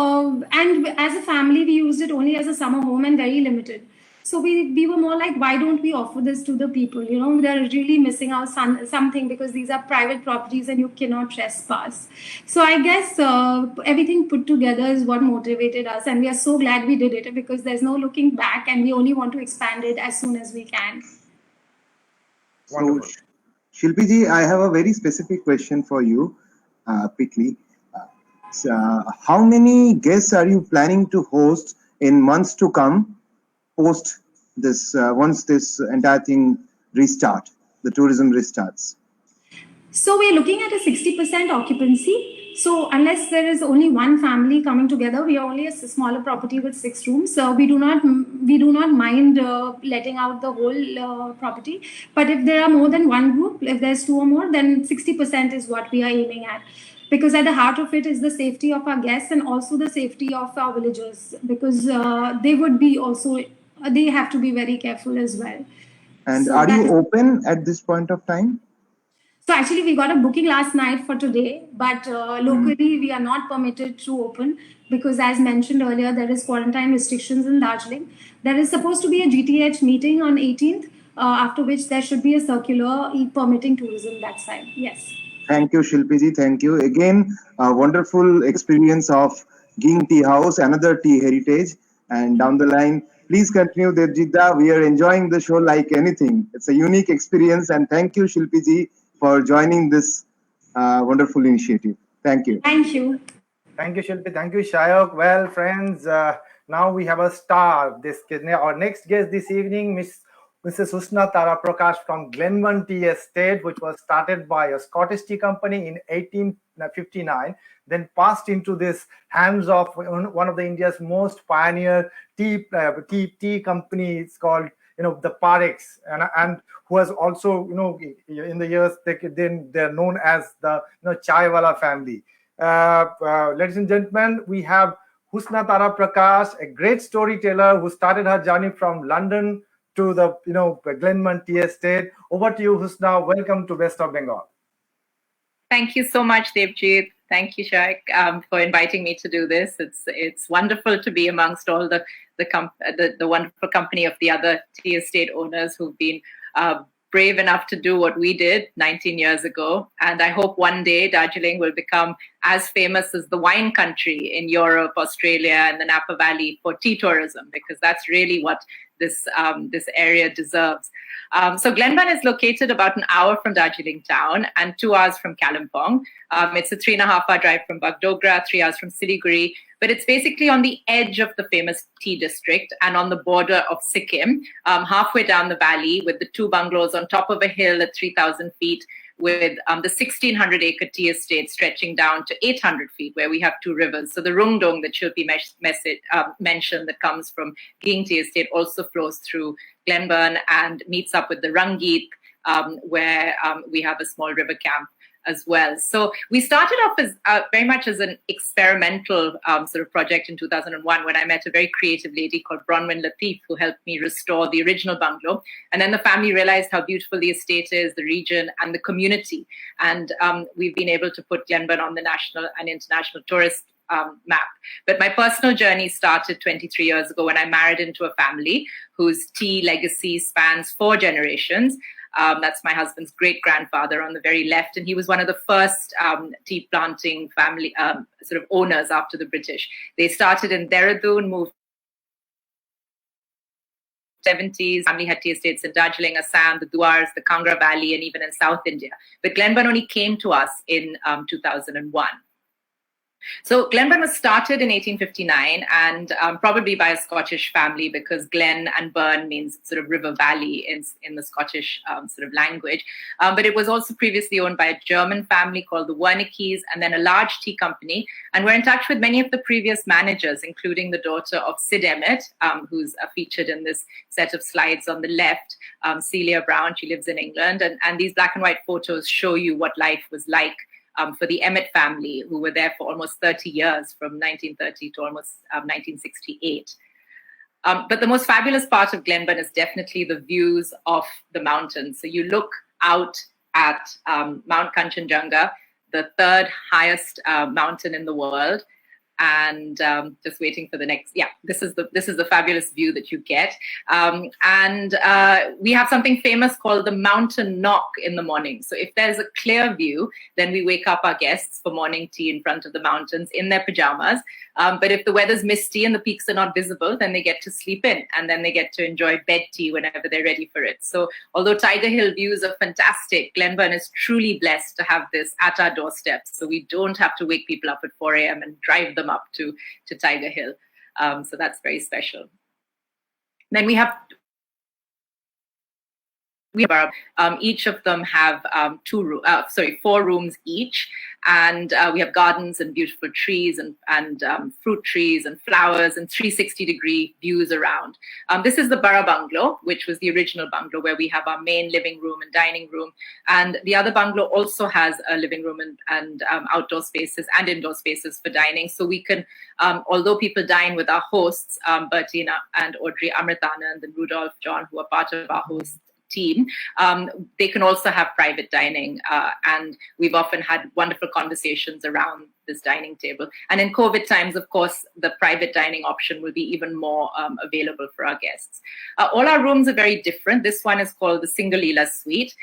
and as a family, we used it only as a summer home and very limited. So we were more like, why don't we offer this to the people? They're really missing out something because these are private properties and you cannot trespass. So I guess everything put together is what motivated us, and we are so glad we did it because there's no looking back, and we only want to expand it as soon as we can. Wonderful. So, Shilpi ji, I have a very specific question for you, quickly. How many guests are you planning to host in months to come? Post this, once this entire thing the tourism restarts? So we're looking at a 60% occupancy. So unless there is only one family coming together, we are only a smaller property with 6 rooms. So we do not mind letting out the whole property. But if there are more than one group, if there's 2 or more, then 60% is what we are aiming at. Because at the heart of it is the safety of our guests and also the safety of our villagers, because they have to be very careful as well. And so are you open at this point of time? So actually, we got a booking last night for today, but locally we are not permitted to open because, as mentioned earlier, there is quarantine restrictions in Darjeeling. There is supposed to be a GTH meeting on 18th, after which there should be a circular permitting tourism that side. Yes. Thank you, Shilpiji. Thank you. Again, a wonderful experience of Ging Tea House, another tea heritage. And down the line, please continue, Devjita. We are enjoying the show like anything. It's a unique experience. And thank you, Shilpiji, for joining this wonderful initiative. Thank you. Thank you. Thank you, Shilpi. Thank you, Shayok. Well, friends, now we have a star. Our next guest this evening, Mrs. Husna Tara Prakash from Glenburn Tea Estate, which was started by a Scottish tea company in 1859, then passed into this hands of one of the India's most pioneer tea companies called the Parekhs, and who has also in the years they're known as the Chaiwala family. Ladies and gentlemen, we have Husna Tara Prakash, a great storyteller who started her journey from London to the Glenburn Tea Estate. Over to you, Husna. Welcome to Best of Bengal. Thank you so much, Devjit. Thank you, Shaik, for inviting me to do this. It's wonderful to be amongst all the wonderful company of the other tea estate owners who've been brave enough to do what we did 19 years ago. And I hope one day Darjeeling will become as famous as the wine country in Europe, Australia, and the Napa Valley for tea tourism, because that's really what this area deserves. So Glenburn is located about an hour from Darjeeling town and 2 hours from Kalimpong. It's a 3.5-hour drive from Bagdogra, 3 hours from Siliguri, but it's basically on the edge of the famous tea district and on the border of Sikkim, halfway down the valley with the 2 bungalows on top of a hill at 3,000 feet, with the 1,600-acre tea estate stretching down to 800 feet, where we have 2 rivers. So the Rungdong that Shilpi mentioned that comes from Ging Tea Estate also flows through Glenburn and meets up with the Rangit, where we have a small river camp as well. So we started off as very much as an experimental sort of project in 2001 when I met a very creative lady called Bronwyn Latif, who helped me restore the original bungalow. And then the family realized how beautiful the estate is, the region, and the community. And we've been able to put Glenburn on the national and international tourist map. But my personal journey started 23 years ago when I married into a family whose tea legacy spans 4 generations. That's my husband's great-grandfather on the very left, and he was one of the first tea planting family sort of owners after the British. They started in Dehradun, moved 70s. Family had tea estates in Darjeeling, Assam, the Duars, the Kangra Valley, and even in South India. But Glenburn only came to us in 2001. So Glenburn was started in 1859 and probably by a Scottish family, because Glen and Burn means sort of river valley in the Scottish sort of language. But it was also previously owned by a German family called the Wernicke's, and then a large tea company. And we're in touch with many of the previous managers, including the daughter of Sid Emmett, who's featured in this set of slides on the left, Celia Brown. She lives in England. And these black and white photos show you what life was like for the Emmett family, who were there for almost 30 years, from 1930 to almost 1968. But the most fabulous part of Glenburn is definitely the views of the mountains. So you look out at Mount Kanchenjunga, the 3rd highest mountain in the world. And just waiting for the next. Yeah, this is the fabulous view that you get. And we have something famous called the mountain knock in the morning. So if there's a clear view, then we wake up our guests for morning tea in front of the mountains in their pajamas. But if the weather's misty and the peaks are not visible, then they get to sleep in, and then they get to enjoy bed tea whenever they're ready for it. So although Tiger Hill views are fantastic, Glenburn is truly blessed to have this at our doorstep. So we don't have to wake people up at 4 a.m. and drive them up to Tiger Hill. So that's very special. Then we have each of them have 4 rooms each, and we have gardens and beautiful trees and fruit trees and flowers and 360-degree views around. This is the Borough Bungalow, which was the original bungalow, where we have our main living room and dining room. And the other bungalow also has a living room and outdoor spaces and indoor spaces for dining. So we can, although people dine with our hosts, Bertina and Audrey Amritanand and Rudolph John, who are part of our host team, they can also have private dining, and we've often had wonderful conversations around this dining table. And in COVID times, of course, the private dining option will be even more available for our guests. All our rooms are very different. This one is called the Single Leela Suite,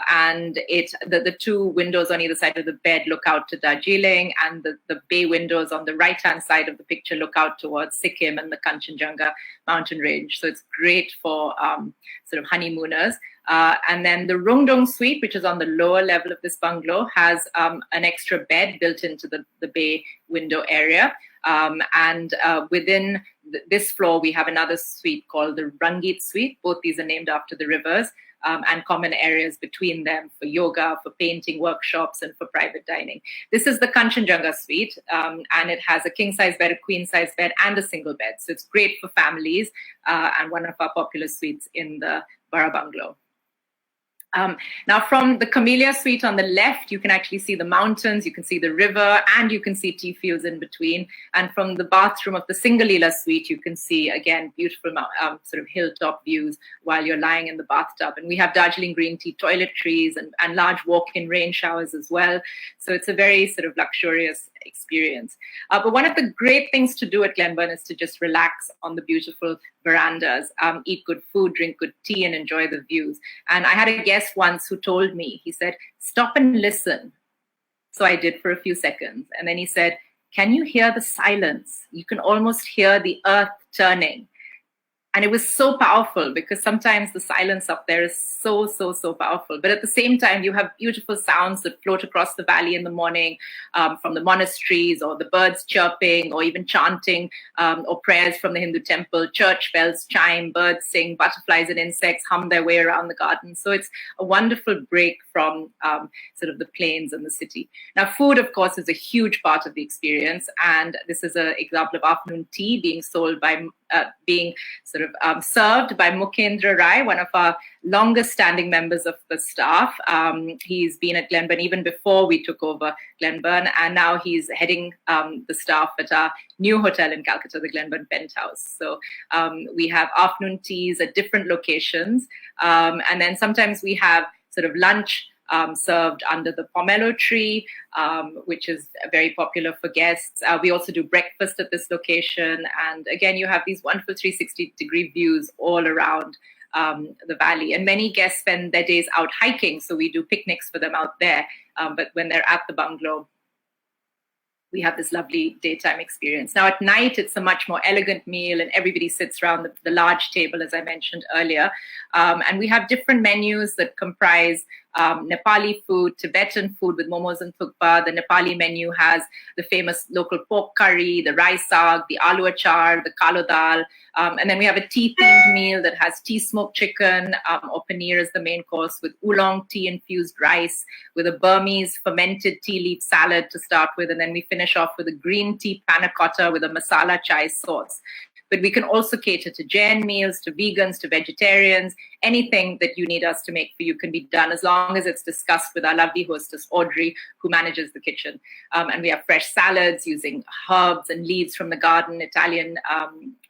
and the two windows on either side of the bed look out to Darjeeling, and the bay windows on the right-hand side of the picture look out towards Sikkim and the Kanchenjunga mountain range. So it's great for sort of honeymooners. And then the Rungdong Suite, which is on the lower level of this bungalow, has an extra bed built into the bay window area. And within this floor, we have another suite called the Rangit Suite. Both these are named after the rivers, and common areas between them for yoga, for painting workshops, and for private dining. This is the Kanchenjunga Suite, and it has a king-size bed, a queen-size bed, and a single bed. So it's great for families, and one of our popular suites in the Bara Bungalow. Now, from the Camellia Suite on the left, you can actually see the mountains, you can see the river, and you can see tea fields in between. And from the bathroom of the Single Leela Suite, you can see, again, beautiful sort of hilltop views while you're lying in the bathtub. And we have Darjeeling green tea toiletries and large walk-in rain showers as well. So it's a very sort of luxurious experience. But one of the great things to do at Glenburn is to just relax on the beautiful verandas, eat good food, drink good tea, and enjoy the views. And I had a guest once who told me, he said, stop and listen. So I did for a few seconds. And then he said, can you hear the silence? You can almost hear the earth turning. And it was so powerful because sometimes the silence up there is so, so, so powerful. But at the same time, you have beautiful sounds that float across the valley in the morning from the monasteries, or the birds chirping, or even chanting, or prayers from the Hindu temple. Church bells chime, birds sing, butterflies and insects hum their way around the garden. So it's a wonderful break from sort of the plains and the city. Now, food, of course, is a huge part of the experience. And this is an example of afternoon tea being sold by being sort of served by Mukendra Rai, one of our longest standing members of the staff. He's been at Glenburn even before we took over Glenburn, and now he's heading the staff at our new hotel in Calcutta, the Glenburn Penthouse. So we have afternoon teas at different locations, and then sometimes we have sort of lunch served under the pomelo tree, which is very popular for guests. We also do breakfast at this location. And again, you have these wonderful 360-degree views all around the valley. And many guests spend their days out hiking, so we do picnics for them out there. But when they're at the bungalow, we have this lovely daytime experience. Now at night, it's a much more elegant meal, and everybody sits around the large table, as I mentioned earlier. And we have different menus that comprise Nepali food, Tibetan food with momos and thukpa. The Nepali menu has the famous local pork curry, the rice saag, the aloo achar, the kalo dal. And then we have a tea-themed meal that has tea smoked chicken or paneer as the main course, with oolong tea-infused rice, with a Burmese fermented tea leaf salad to start with. And then we finish off with a green tea panna cotta with a masala chai sauce. But we can also cater to Jain meals, to vegans, to vegetarians. Anything that you need us to make for you can be done, as long as it's discussed with our lovely hostess, Audrey, who manages the kitchen. And we have fresh salads using herbs and leaves from the garden, Italian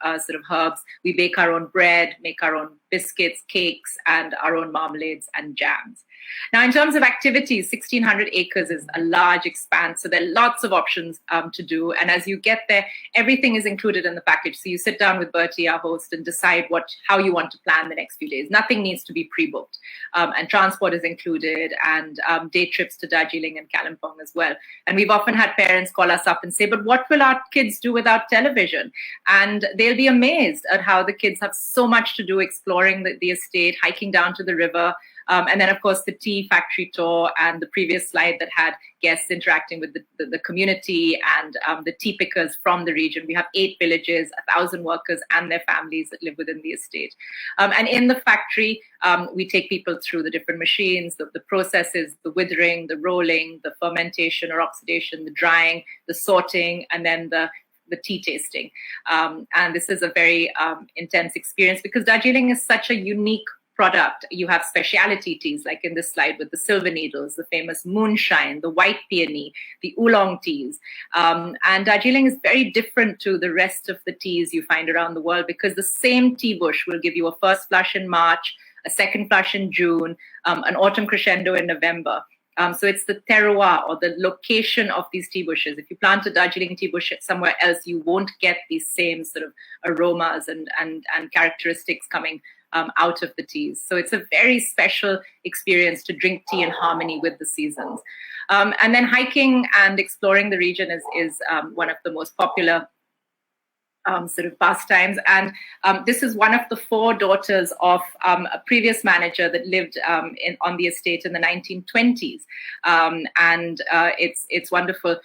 sort of herbs. We bake our own bread, make our own biscuits, cakes, and our own marmalades and jams. Now, in terms of activities, 1,600 acres is a large expanse, so there are lots of options to do. And as you get there, everything is included in the package. So you sit down with Bertie, our host, and decide how you want to plan the next few days. Nothing needs to be pre-booked. And transport is included, and day trips to Darjeeling and Kalimpong as well. And we've often had parents call us up and say, but what will our kids do without television? And they'll be amazed at how the kids have so much to do exploring the estate, hiking down to the river. And then, of course, the tea factory tour, and the previous slide that had guests interacting with the community and the tea pickers from the region. We have 8 villages, 1,000 workers and their families that live within the estate. And in the factory, we take people through the different machines, the processes, the withering, the rolling, the fermentation or oxidation, the drying, the sorting, and then the tea tasting. And this is a very intense experience because Darjeeling is such a unique product. You have specialty teas, like in this slide with the silver needles, the famous moonshine, the white peony, the oolong teas. And Darjeeling is very different to the rest of the teas you find around the world, because the same tea bush will give you a first flush in March, a second flush in June, an autumn crescendo in November. So it's the terroir, or the location of these tea bushes. If you plant a Darjeeling tea bush somewhere else, you won't get these same sort of aromas and characteristics coming out of the teas. So it's a very special experience to drink tea in harmony with the seasons. And then hiking and exploring the region is one of the most popular sort of pastimes. And this is one of the 4 daughters of a previous manager that lived on the estate in the 1920s. And it's wonderful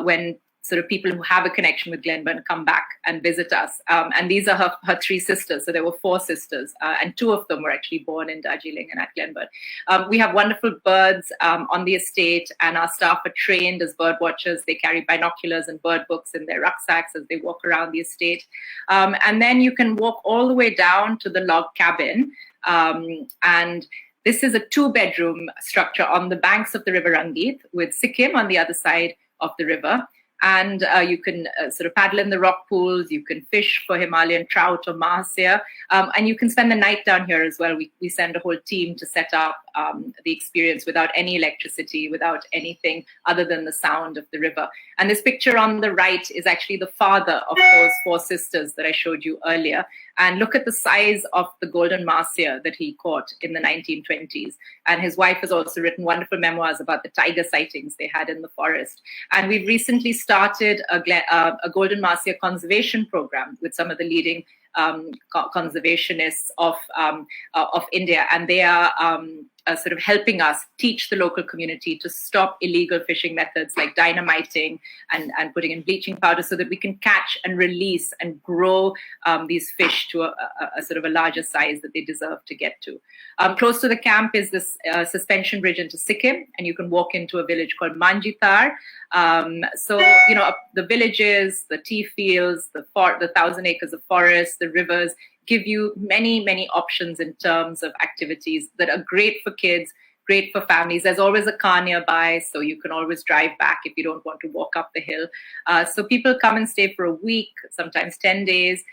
when sort of people who have a connection with Glenburn come back and visit us. And these are her 3 sisters. So there were 4 sisters, and 2 of them were actually born in Darjeeling and at Glenburn. We have wonderful birds on the estate, and our staff are trained as bird watchers. They carry binoculars and bird books in their rucksacks as they walk around the estate. And then you can walk all the way down to the log cabin. And this is a 2-bedroom structure on the banks of the River Rangit, with Sikkim on the other side of the river. And you can sort of paddle in the rock pools, you can fish for Himalayan trout or mahseer, and you can spend the night down here as well. We send a whole team to set up the experience without any electricity, without anything other than the sound of the river. And this picture on the right is actually the father of those 4 sisters that I showed you earlier. And look at the size of the golden mahseer that he caught in the 1920s. And his wife has also written wonderful memoirs about the tiger sightings they had in the forest. And we've recently started a golden mahseer conservation program with some of the leading conservationists of India, and they are sort of helping us teach the local community to stop illegal fishing methods like dynamiting and putting in bleaching powder, so that we can catch and release and grow these fish to a sort of a larger size that they deserve to get to. Close to the camp is this suspension bridge into Sikkim, and you can walk into a village called Manjitar. So, you know, the villages, the tea fields, the 1,000 acres of forest, the rivers give you many, many options in terms of activities that are great for kids, great for families. There's always a car nearby, so you can always drive back if you don't want to walk up the hill. So people come and stay for a week, sometimes 10 days.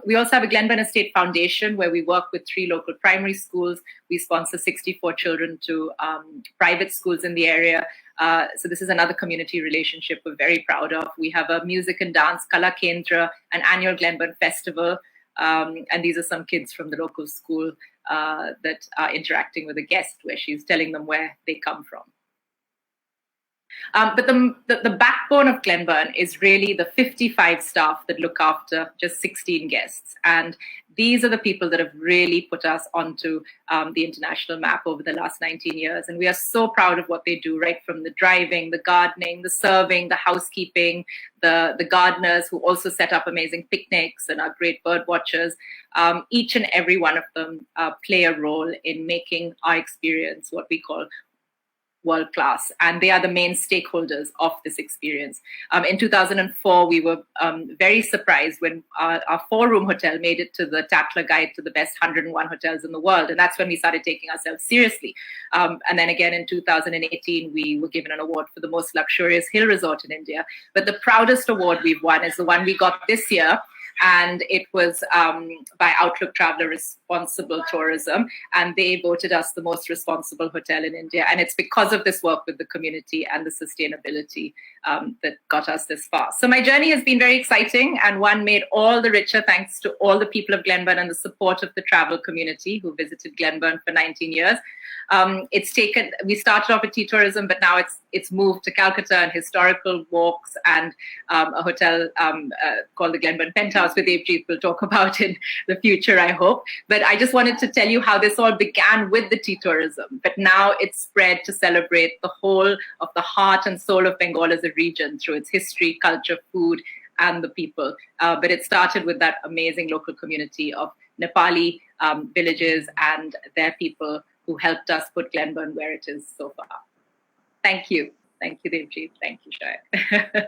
We also have a Glenburn Estate Foundation where we work with 3 local primary schools. We sponsor 64 children to private schools in the area. So this is another community relationship we're very proud of. We have a music and dance Kala Kendra, an annual Glenburn festival. And these are some kids from the local school that are interacting with a guest where she's telling them where they come from. But the backbone of Glenburn is really the 55 staff that look after just 16 guests. And these are the people that have really put us onto the international map over the last 19 years. And we are so proud of what they do, right from the driving, the gardening, the serving, the housekeeping, the gardeners who also set up amazing picnics and are great bird watchers. Each and every one of them play a role in making our experience what we call world class, and they are the main stakeholders of this experience. In 2004, we were very surprised when our 4-room hotel made it to the Tatler Guide to the best 101 hotels in the world, and that's when we started taking ourselves seriously. And then again in 2018, we were given an award for the most luxurious hill resort in India. But the proudest award we've won is the one we got this year, and it was by Outlook Traveler Responsible Tourism, and they voted us the most responsible hotel in India. And it's because of this work with the community and the sustainability that got us this far. So my journey has been very exciting, and one made all the richer thanks to all the people of Glenburn and the support of the travel community who visited Glenburn for 19 years. We started off with tea tourism, but now it's moved to Calcutta and historical walks and a hotel called the Glenburn Penthouse, with Devjit will talk about in the future, I hope. But I just wanted to tell you how this all began with the tea tourism, but now it's spread to celebrate the whole of the heart and soul of Bengal as a region through its history, culture, food, and the people. But it started with that amazing local community of Nepali villages and their people who helped us put Glenburn where it is so far. Thank you. Thank you, Devjit. Thank you, Shai.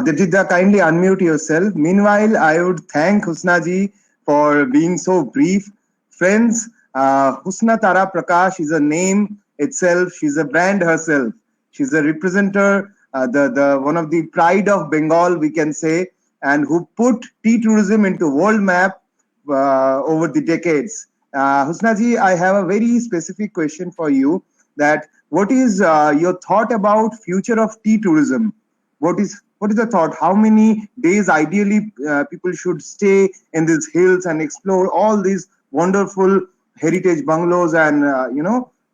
Devjit, kindly unmute yourself. Meanwhile, I would thank Husna ji for being so brief. Friends, Husna Tara Prakash is a name itself. She's a brand herself. She's a representative, the one of the pride of Bengal, we can say, and who put tea tourism into world map over the decades. Husna ji, I have a very specific question for you, that what is your thought about future of tea tourism? What is the thought? How many days ideally people should stay in these hills and explore all these wonderful heritage bungalows and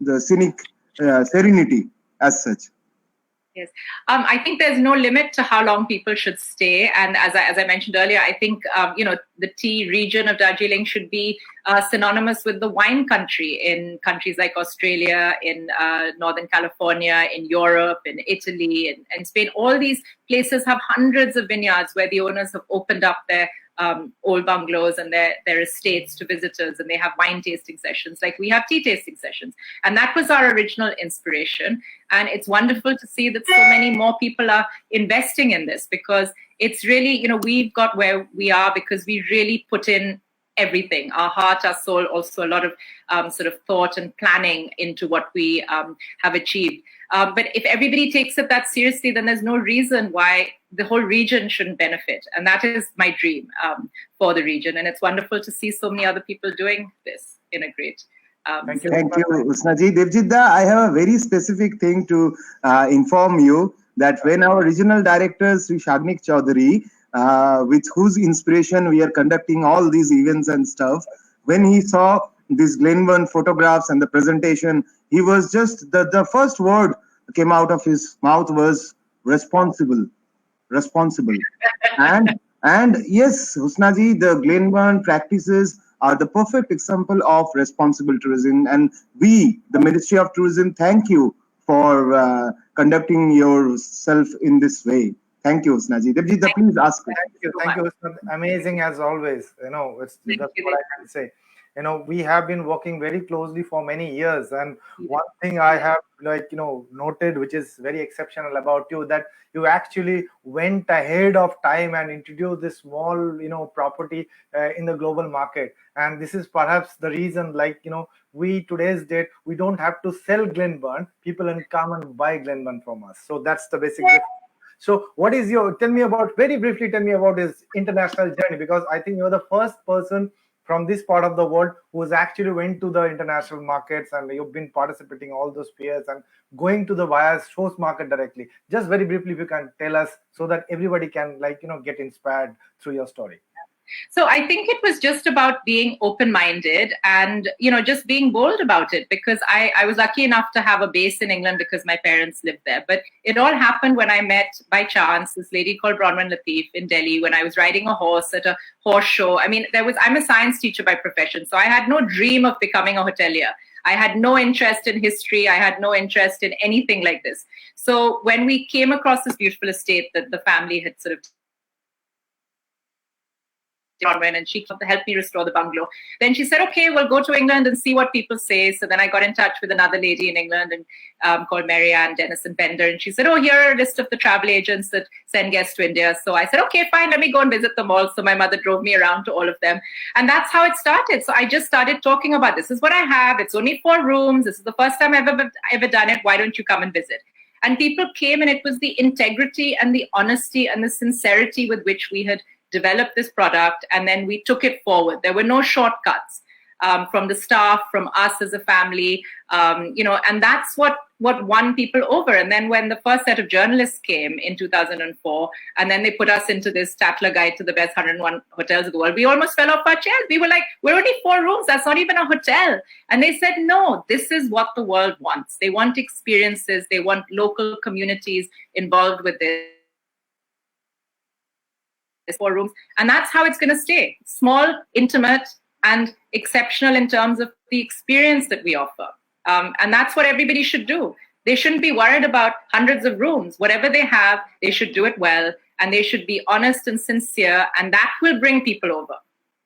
the scenic serenity as such? Yes, I think there's no limit to how long people should stay, and as I mentioned earlier, I think the tea region of Darjeeling should be synonymous with the wine country in countries like Australia, in Northern California, in Europe, in Italy, and Spain. All these places have hundreds of vineyards where the owners have opened up their old bungalows and their estates to visitors, and they have wine tasting sessions like we have tea tasting sessions. And that was our original inspiration. And it's wonderful to see that so many more people are investing in this, because it's really, we've got where we are because we really put in everything, our heart, our soul, also a lot of sort of thought and planning into what we have achieved. But if everybody takes it that seriously, then there's no reason why the whole region shouldn't benefit. And that is my dream for the region. And it's wonderful to see so many other people doing this in a great Thank you, Usnaji. Devjit, I have a very specific thing to inform you that when our regional director, Sri Shagnik Chaudhary, with whose inspiration we are conducting all these events and stuff, when he saw these Glenburn photographs and the presentation, he was just, the first word came out of his mouth was responsible. And yes, Husnaji, the Glenburn practices are the perfect example of responsible tourism. And we, the Ministry of Tourism, thank you for conducting yourself in this way. Thank you, Husnaji. Devjit, please ask. Thank you, Husna. Amazing as always. That's what I can say. We have been working very closely for many years, and one thing I have noted, which is very exceptional about you, that you actually went ahead of time and introduced this small property in the global market. And this is perhaps the reason, we today's date, we don't have to sell Glenburn, people can come and buy Glenburn from us. So that's the basic difference. So what is very briefly tell me about his international journey, because I think you're the first person from this part of the world who has actually went to the international markets, and you've been participating all those fairs and going to the via source market directly. Just very briefly, if you can tell us, so that everybody can get inspired through your story. So I think it was just about being open-minded and, just being bold about it, because I was lucky enough to have a base in England because my parents lived there. But it all happened when I met, by chance, this lady called Bronwyn Latif in Delhi when I was riding a horse at a horse show. I mean, I'm a science teacher by profession, so I had no dream of becoming a hotelier. I had no interest in history. I had no interest in anything like this. So when we came across this beautiful estate that the family had sort of and she helped me restore the bungalow. Then she said, okay, we'll go to England and see what people say. So then I got in touch with another lady in England and called Marianne Dennison Bender. And she said, oh, here are a list of the travel agents that send guests to India. So I said, okay, fine, let me go and visit them all. So my mother drove me around to all of them. And that's how it started. So I just started talking about, this is what I have. It's only 4 rooms. This is the first time I've ever done it. Why don't you come and visit? And people came, and it was the integrity and the honesty and the sincerity with which we had developed this product, and then we took it forward. There were no shortcuts from the staff, from us as a family, and that's what won people over. And then when the first set of journalists came in 2004, and then they put us into this Tatler Guide to the Best 101 Hotels of the World, we almost fell off our chairs. We were like, we're only 4 rooms. That's not even a hotel. And they said, no, this is what the world wants. They want experiences. They want local communities involved with this. 4 rooms, and that's how it's going to stay. Small, intimate, and exceptional in terms of the experience that we offer. And that's what everybody should do. They shouldn't be worried about hundreds of rooms. Whatever they have, they should do it well, and they should be honest and sincere, and that will bring people over.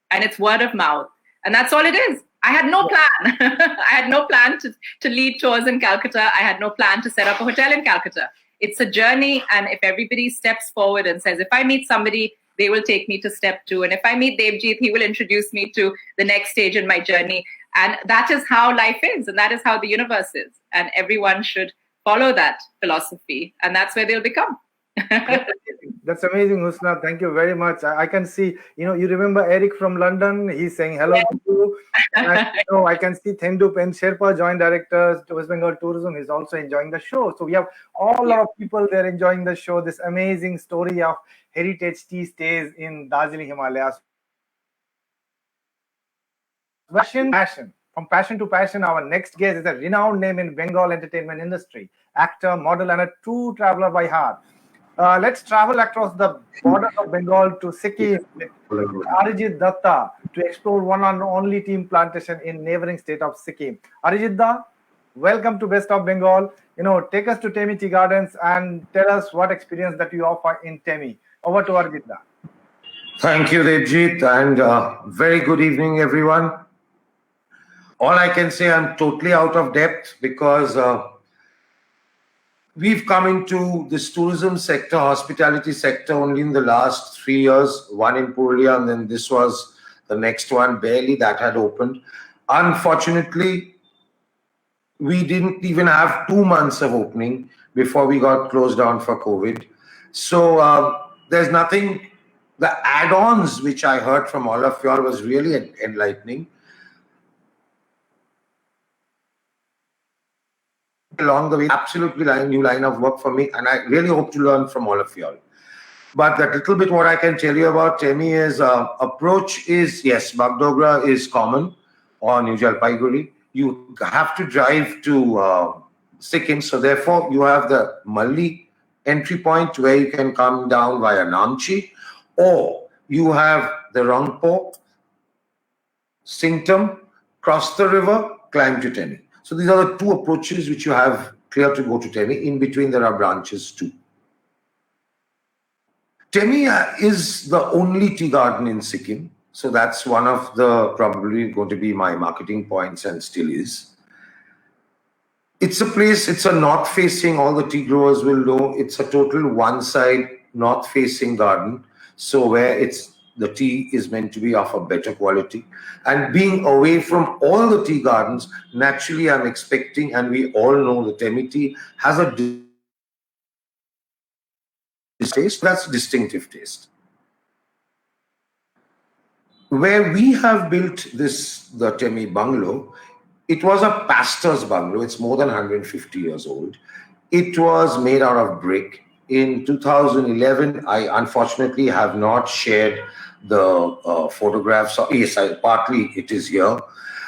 And it's word of mouth. And that's all it is. I had no plan. I had no plan to lead tours in Calcutta. I had no plan to set up a hotel in Calcutta. It's a journey, and if everybody steps forward and says, if I meet somebody, they will take me to step 2. And if I meet Devjit, he will introduce me to the next stage in my journey. And that is how life is. And that is how the universe is. And everyone should follow that philosophy. And that's where they'll become. That's amazing, Husna. Thank you very much. I can see, you remember Eric from London. He's saying hello to you. And, I can see Thendu Pen Sherpa, Joint Director to West Bengal Tourism, is also enjoying the show. So we have a lot of people there enjoying the show. This amazing story of heritage tea stays in Darjeeling Himalayas. Passion. From passion to passion, our next guest is a renowned name in Bengal entertainment industry, actor, model, and a true traveler by heart. Let's travel across the border of Bengal to Sikkim with Arijit Datta to explore one and only team plantation in neighboring state of Sikkim. Arijit Da, welcome to Best of Bengal. Take us to Temi Tea Gardens and tell us what experience that you offer in Temi. Over to Arijit Da. Thank you, Devjit, and very good evening, everyone. All I can say, I'm totally out of depth because we've come into this tourism sector, hospitality sector only in the last 3 years, one in Purulia, and then this was the next one, barely that had opened. Unfortunately, we didn't even have 2 months of opening before we got closed down for COVID. So there's nothing, the add-ons which I heard from all of y'all was really enlightening. Along the way, absolutely new line of work for me, and I really hope to learn from all of y'all. But that little bit what I can tell you about Temi is approach is, yes, Bagdogra is common or New Jalpaiguri. You have to drive to Sikkim, so therefore you have the Malli entry point where you can come down via Namchi, or you have the Rangpo, Singtam, cross the river, climb to Temi. So these are the two approaches which you have clear to go to Temi. In between, there are branches too. Temi is the only tea garden in Sikkim. So that's one of the probably going to be my marketing points and still is. It's a place, it's a north-facing, all the tea growers will know, it's a total one-side north-facing garden. So where the tea is meant to be of a better quality. And being away from all the tea gardens, naturally I'm expecting, and we all know the Temi tea has a taste, that's distinctive taste. Where we have built the Temi bungalow, it was a pastor's bungalow. It's more than 150 years old. It was made out of brick. In 2011, I unfortunately have not shared the photographs. Yes, partly it is here,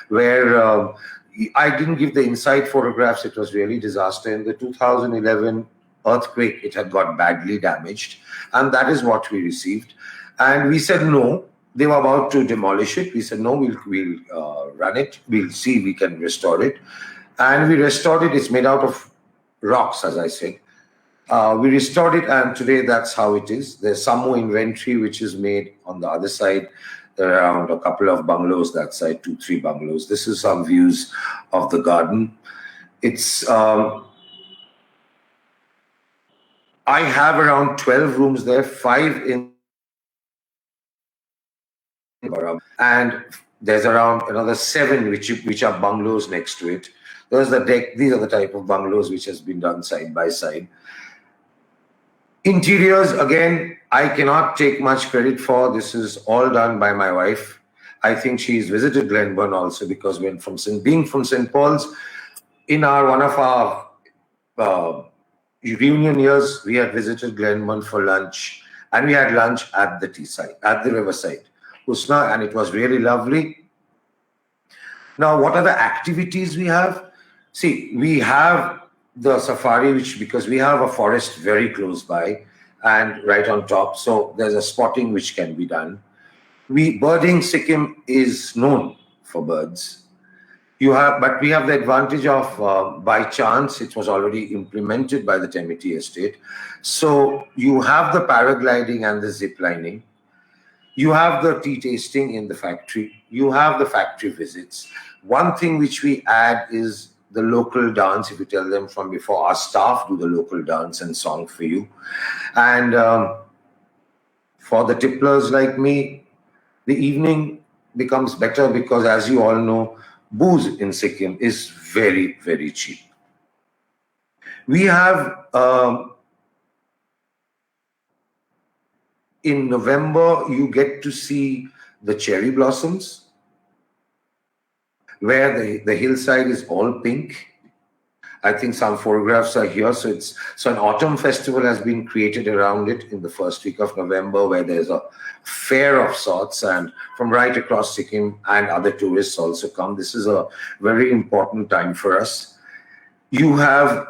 where I didn't give the inside photographs. It was really disaster. In the 2011 earthquake, it had got badly damaged, and that is what we received. And we said no. They were about to demolish it. We said no, we'll run it. We'll see if we can restore it. And we restored it. It's made out of rocks, as I said. We restored it, and today that's how it is. There's some more inventory which is made on the other side. There are around a couple of bungalows that side, 2-3 bungalows. This is some views of the garden. It's I have around 12 rooms there, 5 in, and there's around another 7 which are bungalows next to it. There's the deck. These are the type of bungalows which has been done side by side. Interiors, again, I cannot take much credit for. This is all done by my wife. I think she's visited Glenburn also, because being from St. Paul's, in one of our reunion years, we had visited Glenburn for lunch, and we had lunch at the teaside, at the riverside, Husna, and it was really lovely. Now, what are the activities we have? See, we have the safari, because we have a forest very close by and right on top, so there's a spotting which can be done. Birding, Sikkim is known for birds. But we have the advantage of, by chance, it was already implemented by the Temi Tea Estate. So you have the paragliding and the zip lining. You have the tea tasting in the factory. You have the factory visits. One thing which we add is the local dance. If you tell them from before, our staff do the local dance and song for you. And for the tipplers like me, the evening becomes better because, as you all know, booze in Sikkim is very, very cheap. We have In November, you get to see the cherry blossoms, where the hillside is all pink. I think some photographs are here. So an autumn festival has been created around it in the first week of November, where there's a fair of sorts, and from right across Sikkim, and other tourists also come. This is a very important time for us. You have,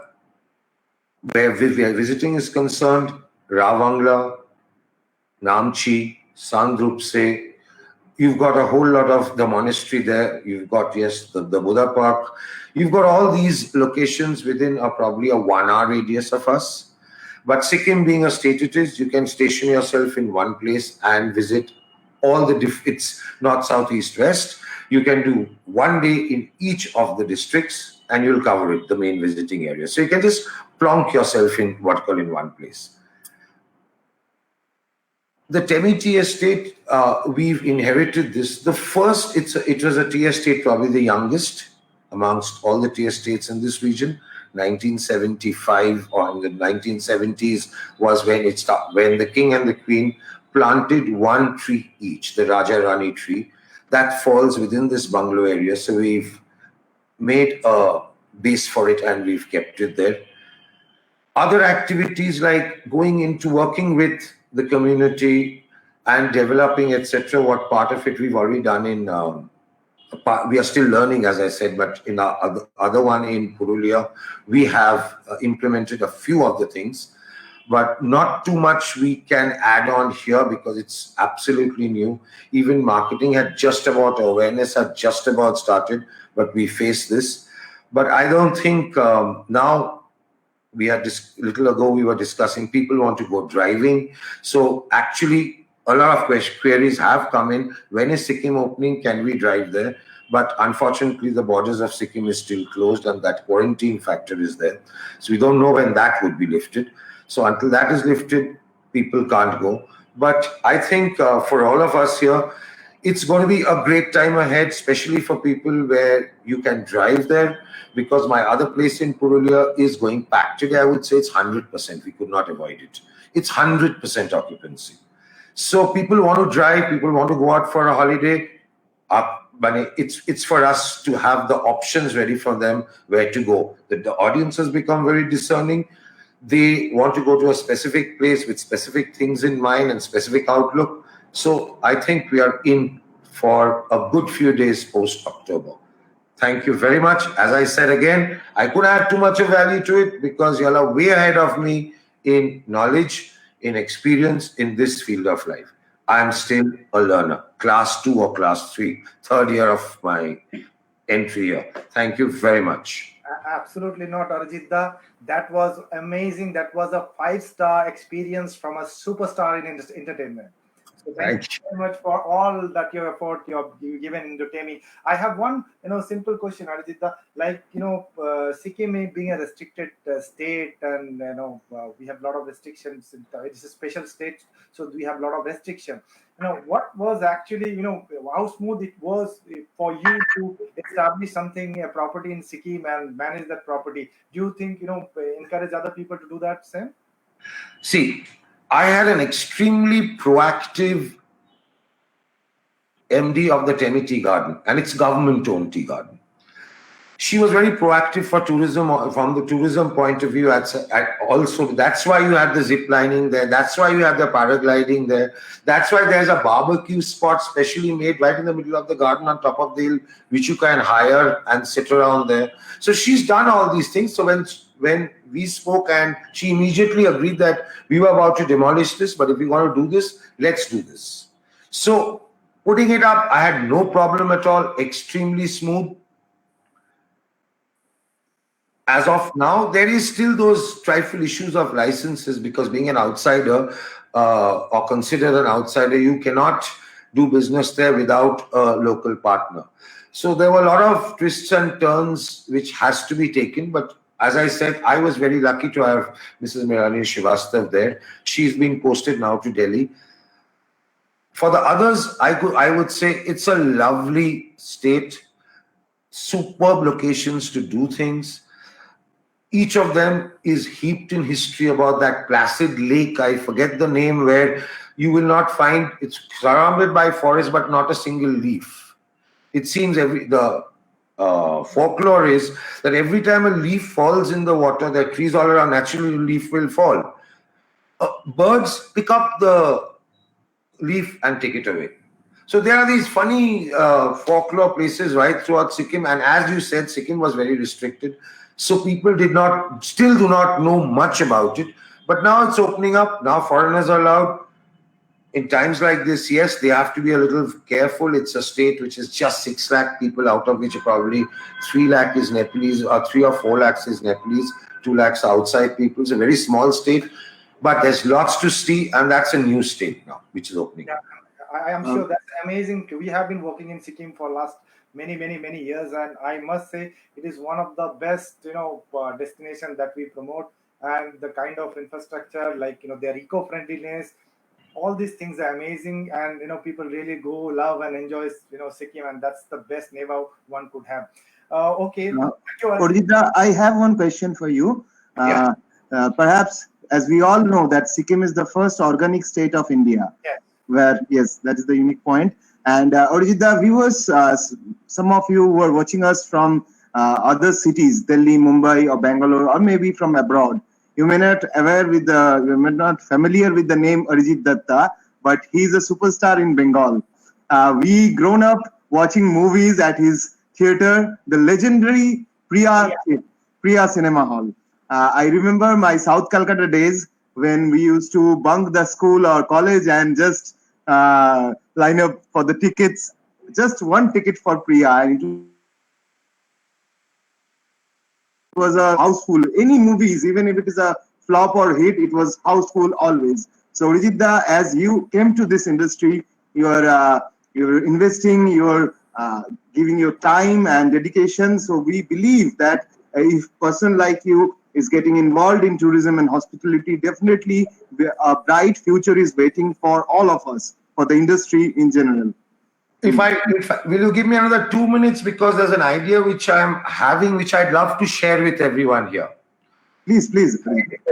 where visiting is concerned, Ravangla, Namchi, Sandrupse. You've got a whole lot of the monastery there. You've got, yes, the Buddha Park. You've got all these locations within probably a 1 hour radius of us. But Sikkim being a state it is, you can station yourself in one place and visit all the, it's north, south, east, west. You can do 1 day in each of the districts and you'll cover it, the main visiting area. So you can just plonk yourself in what call in one place. The Temi tea estate, we've inherited this. The first, it was a tea estate, probably the youngest amongst all the tea estates in this region. 1975 or in the 1970s was when it started, when the king and the queen planted 1 tree each, the Raja Rani tree. That falls within this bungalow area. So we've made a base for it and we've kept it there. Other activities like going into working with the community and developing, etc. What part of it we've already done in, we are still learning, as I said, but in our other one in Purulia, we have implemented a few of the things, but not too much we can add on here because it's absolutely new. Even marketing had just about, awareness had just about started, but we face this. But I don't think now, we had this little ago, we were discussing people want to go driving. So actually, a lot of queries have come in. When is Sikkim opening? Can we drive there? But unfortunately, the borders of Sikkim is still closed and that quarantine factor is there. So we don't know when that would be lifted. So until that is lifted, people can't go. But I think for all of us here, it's going to be a great time ahead, especially for people where you can drive there. Because my other place in Purulia is going back today, I would say it's 100%. We could not avoid it. It's 100% occupancy. So people want to drive, people want to go out for a holiday. But it's for us to have the options ready for them where to go. The audience has become very discerning. They want to go to a specific place with specific things in mind and specific outlook. So I think we are in for a good few days post-October. Thank you very much. As I said again, I couldn't add too much of value to it because you all are way ahead of me in knowledge, in experience in this field of life. I am still a learner, class 2 or class 3, third year of my entry here. Thank you very much. Absolutely not, Arijitda. That was amazing. That was a 5-star experience from a superstar in entertainment. So thank you very much for all that your effort you've given into Temi. I have one, simple question, Arijitda. Like, Sikkim being a restricted state, and we have a lot of restrictions. It's a special state, so we have a lot of restrictions. What was actually, how smooth it was for you to establish something, a property in Sikkim and manage that property? Do you think, encourage other people to do that same? See, I had an extremely proactive MD of the Temi Tea Garden, and it's government-owned tea garden. She was very proactive for tourism, from the tourism point of view. Also, that's why you had the zip lining there. That's why you had the paragliding there. That's why there's a barbecue spot specially made right in the middle of the garden on top of the hill, which you can hire and sit around there. So she's done all these things. So when we spoke, and she immediately agreed that we were about to demolish this, but if we want to do this, let's do this. So putting it up, I had no problem at all, extremely smooth. As of now, there is still those trifle issues of licenses because being an outsider or considered an outsider, you cannot do business there without a local partner. So there were a lot of twists and turns which has to be taken, but as I said, I was very lucky to have Mrs. Mirani Srivastav there. She's been posted now to Delhi. For the others, I would say it's a lovely state, superb locations to do things. Each of them is heaped in history about that placid lake. I forget the name, where you will not find, it's surrounded by forest, but not a single leaf. It seems the folklore is that every time a leaf falls in the water, there are trees all around, naturally a leaf will fall. Birds pick up the leaf and take it away. So there are these funny folklore places right throughout Sikkim, and as you said, Sikkim was very restricted. So people still do not know much about it. But now it's opening up. Now foreigners are allowed. In times like this, yes, they have to be a little careful. It's a state which is just 6 lakh people, out of which probably 3 lakh is Nepalese, or 3 or 4 lakhs is Nepalese, 2 lakhs outside people. It's a very small state, but there's lots to see, and that's a new state now, which is opening up. I am sure that's amazing. We have been working in Sikkim for last many years, and I must say it is one of the best destination that we promote, and the kind of infrastructure, like their eco-friendliness, all these things are amazing, and people really go love and enjoy Sikkim, and that's the best neighbor one could have. Okay, Arijit, I have one question for you. Perhaps, as we all know, that Sikkim is the first organic state of India. Yes. Where, yes, that is the unique point. And Arijit, viewers, some of you who are watching us from other cities, Delhi, Mumbai, or Bangalore, or maybe from abroad. You may not familiar with the name Arijit Datta, but he's a superstar in Bengal. We grown up watching movies at his theater, the legendary Priya Cinema Hall. I remember my South Calcutta days when we used to bunk the school or college and just line up for the tickets, just one ticket for Priya, and it was a houseful. Any movies, even if it is a flop or hit, it was houseful always. So Arijit, as you came to this industry, you're investing, you're giving your time and dedication. So we believe that if a person like you is getting involved in tourism and hospitality, definitely a bright future is waiting for all of us, for the industry in general. Will you give me another 2 minutes, because there's an idea which I'm having, which I'd love to share with everyone here. Please.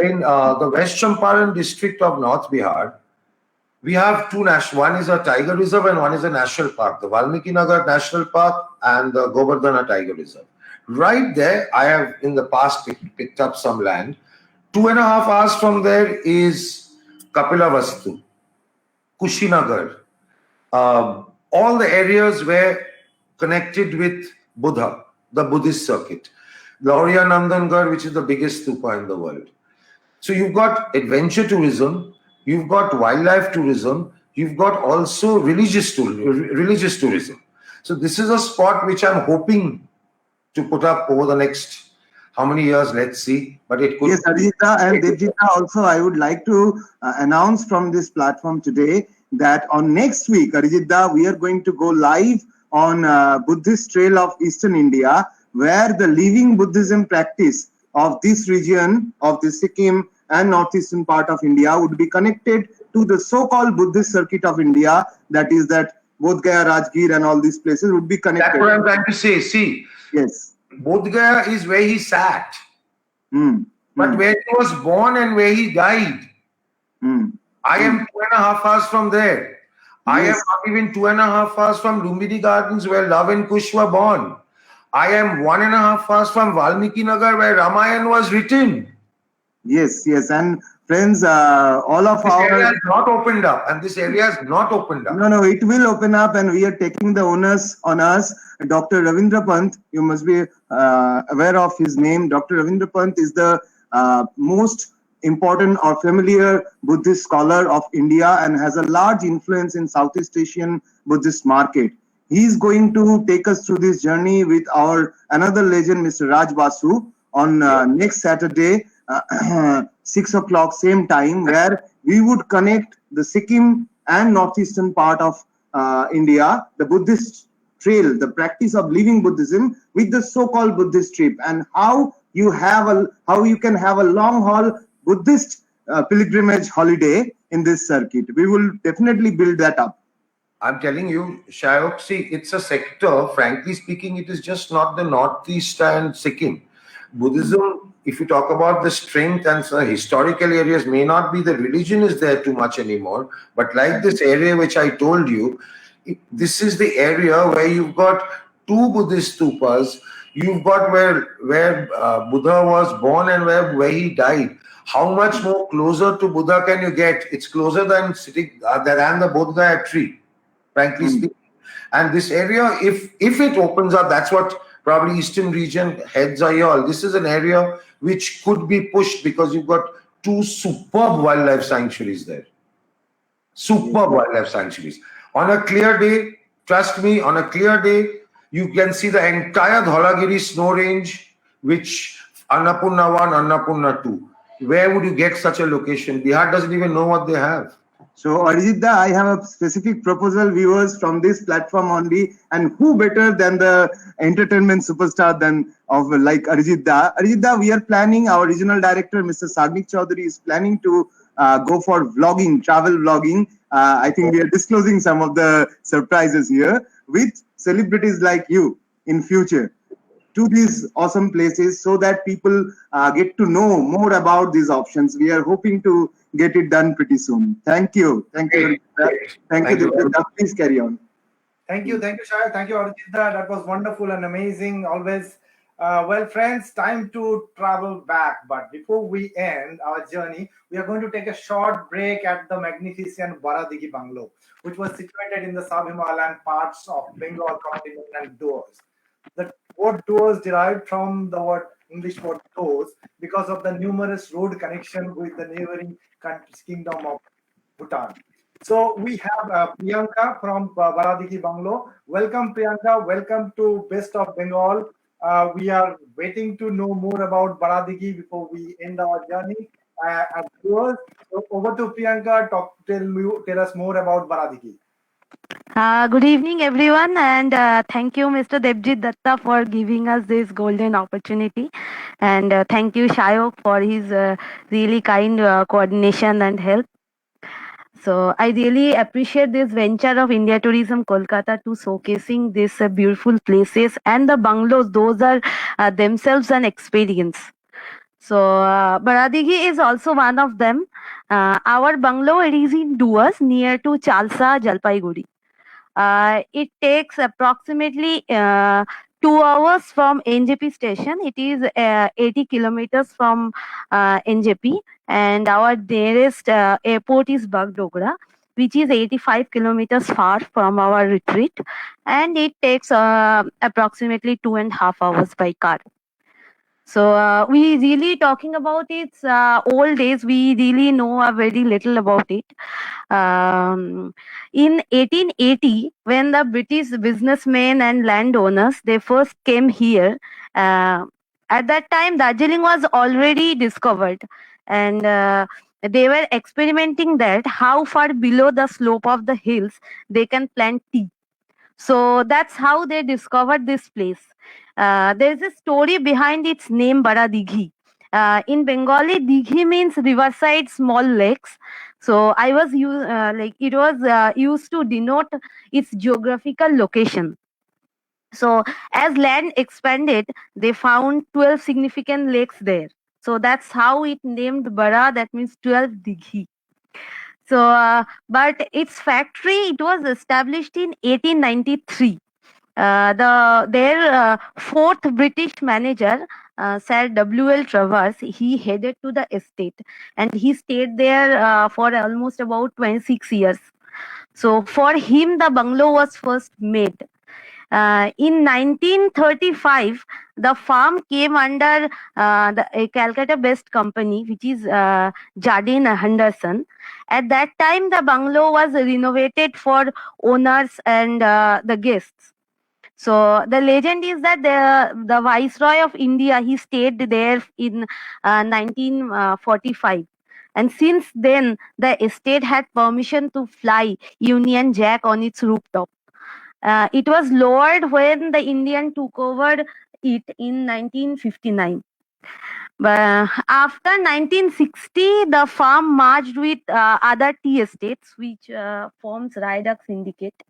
In the West Champaran district of North Bihar, we have two national. One is a tiger reserve and one is a national park, the Valmiki Nagar National Park and the Govardhana Tiger Reserve. Right there, I have in the past picked up some land. 2.5 hours from there is Kapilavastu, Kushinagar. All the areas were connected with Buddha, the Buddhist circuit. Lauriya Nandangarh, which is the biggest stupa in the world. So you've got adventure tourism, you've got wildlife tourism, you've got also religious tourism. So this is a spot which I'm hoping to put up over the next, how many years, let's see. But it could. Yes, Arijita and Devjita, also I would like to announce from this platform today that on next week, Arijita, we are going to go live on Buddhist Trail of Eastern India, where the living Buddhism practice of this region of the Sikkim and northeastern part of India would be connected to the so-called Buddhist circuit of India, that is that Bodh Gaya, Rajgir and all these places would be connected. That's what I'm trying to say. See, yes, Bodh Gaya is where he sat, but where he was born and where he died. I am 2.5 hours from there. I am not even 2.5 hours from Lumbini Gardens, where Love and Kush were born. I am 1.5 hours from Valmiki Nagar, where Ramayana was written. Yes, and friends, all of this our area is not opened up, and this area is not opened up. No, it will open up, and we are taking the onus on us. Dr. Ravindra Pant, you must be aware of his name. Dr. Ravindra Pant is the most important or familiar Buddhist scholar of India and has a large influence in Southeast Asian Buddhist market. He is going to take us through this journey with our another legend, Mr. Raj Basu, on next Saturday, 6 o'clock, same time, where we would connect the Sikkim and northeastern part of India, the Buddhist trail, the practice of living Buddhism, with the so-called Buddhist trip, and how you can have a long haul Buddhist pilgrimage holiday in this circuit. We will definitely build that up. I'm telling you, Shayok, see, it's a sector, frankly speaking, it is just not the Northeast and Sikkim. Buddhism, if you talk about the strength and historical areas, may not be the religion is there too much anymore, but like this area which I told you, this is the area where you've got two Buddhist stupas. You've got where Buddha was born and where he died. How much more closer to Buddha can you get? It's closer than sitting than the Bodh Gaya tree, frankly speaking. And this area, if it opens up, that's what probably Eastern region heads are here. This is an area which could be pushed because you've got two superb wildlife sanctuaries there. Superb wildlife sanctuaries. On a clear day, trust me, on a clear day, you can see the entire Dholagiri snow range, which Annapurna 1, Annapurna 2. Where would you get such a location? Bihar doesn't even know what they have. So Arijit da, I have a specific proposal, viewers, from this platform only, and who better than the entertainment superstar than of like Arijit da. Arijit da, we are planning, our regional director, Mr. Sagnik Chaudhary, is planning to go for vlogging, travel vlogging. I think we are disclosing some of the surprises here with celebrities like you in future to these awesome places so that people get to know more about these options. We are hoping to get it done pretty soon. Thank you. Thank you. Thank you. Please carry on. Thank you, Shaya. Thank you, Arijita. That was wonderful and amazing, always. Well, friends, time to travel back. But before we end our journey, we are going to take a short break at the magnificent Baradigi bungalow, which was situated in the sub-Himalayan parts of Bengal continental doors. The word doors derived from the word English word doors because of the numerous road connection with the neighboring kingdom of Bhutan. So we have Priyanka from Baradigi Bungalow. Welcome, Priyanka. Welcome to Best of Bengal. We are waiting to know more about Baradigi before we end our journey. So over to Priyanka. Tell us more about Baradigi. Good evening, everyone, and thank you, Mr. Debjit Datta, for giving us this golden opportunity. And thank you, Shayok, for his really kind coordination and help. So I really appreciate this venture of India Tourism Kolkata to showcasing these beautiful places, and the bungalows. Those are themselves an experience. So Baradigi is also one of them. Our bungalow, it is in Duas, near to Chalsa, Jalpaiguri. It takes approximately 2 hours from NJP station. It is 80 kilometers from NJP, and our nearest airport is Bagdogra, which is 85 kilometers far from our retreat, and it takes approximately 2.5 hours by car. So we really talking about its old days. We really know a very little about it. In 1880, when the British businessmen and landowners they first came here, at that time Darjeeling was already discovered, and they were experimenting that how far below the slope of the hills they can plant tea. So that's how they discovered this place. There's a story behind its name, Baradighi. In Bengali, dighi means riverside, small lakes. So I was it was used to denote its geographical location. So as land expanded, they found 12 significant lakes there. So that's how it named Bara. That means 12 dighi. So, but its factory, it was established in 1893. Their fourth British manager, Sir W.L. Travers, he headed to the estate, and he stayed there for almost about 26 years. So for him, the bungalow was first made. In 1935, the farm came under a Calcutta-based company, which is Jardine Henderson. At that time, the bungalow was renovated for owners and the guests. So the legend is that the Viceroy of India, he stayed there in 1945. And since then, the estate had permission to fly Union Jack on its rooftop. It was lowered when the Indian took over it in 1959. But after 1960, the farm merged with other tea estates, which forms Raidak Syndicate,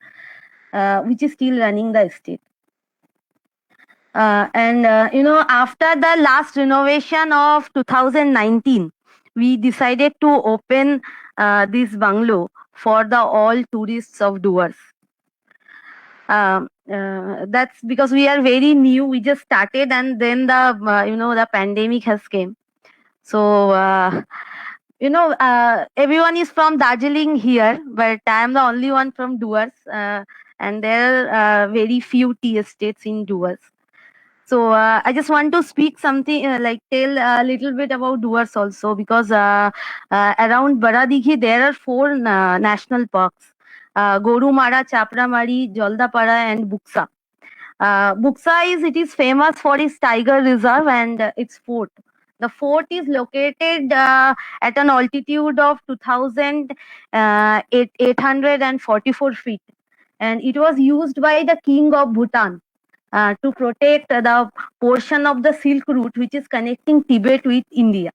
which is still running the estate. After the last renovation of 2019, we decided to open this bungalow for the all tourists of Duars. That's because we are very new. We just started, and then the pandemic has came. So everyone is from Darjeeling here, but I am the only one from Duars, and there are very few tea estates in Duars. So I just want to speak something, tell a little bit about Duars also, because around Baradighi there are four national parks: Gorumara, Chapramari, Joldapara, and Buksa. It is famous for its tiger reserve and its fort. The fort is located at an altitude of 2,844 feet, and it was used by the king of Bhutan to protect the portion of the Silk Route which is connecting Tibet with India.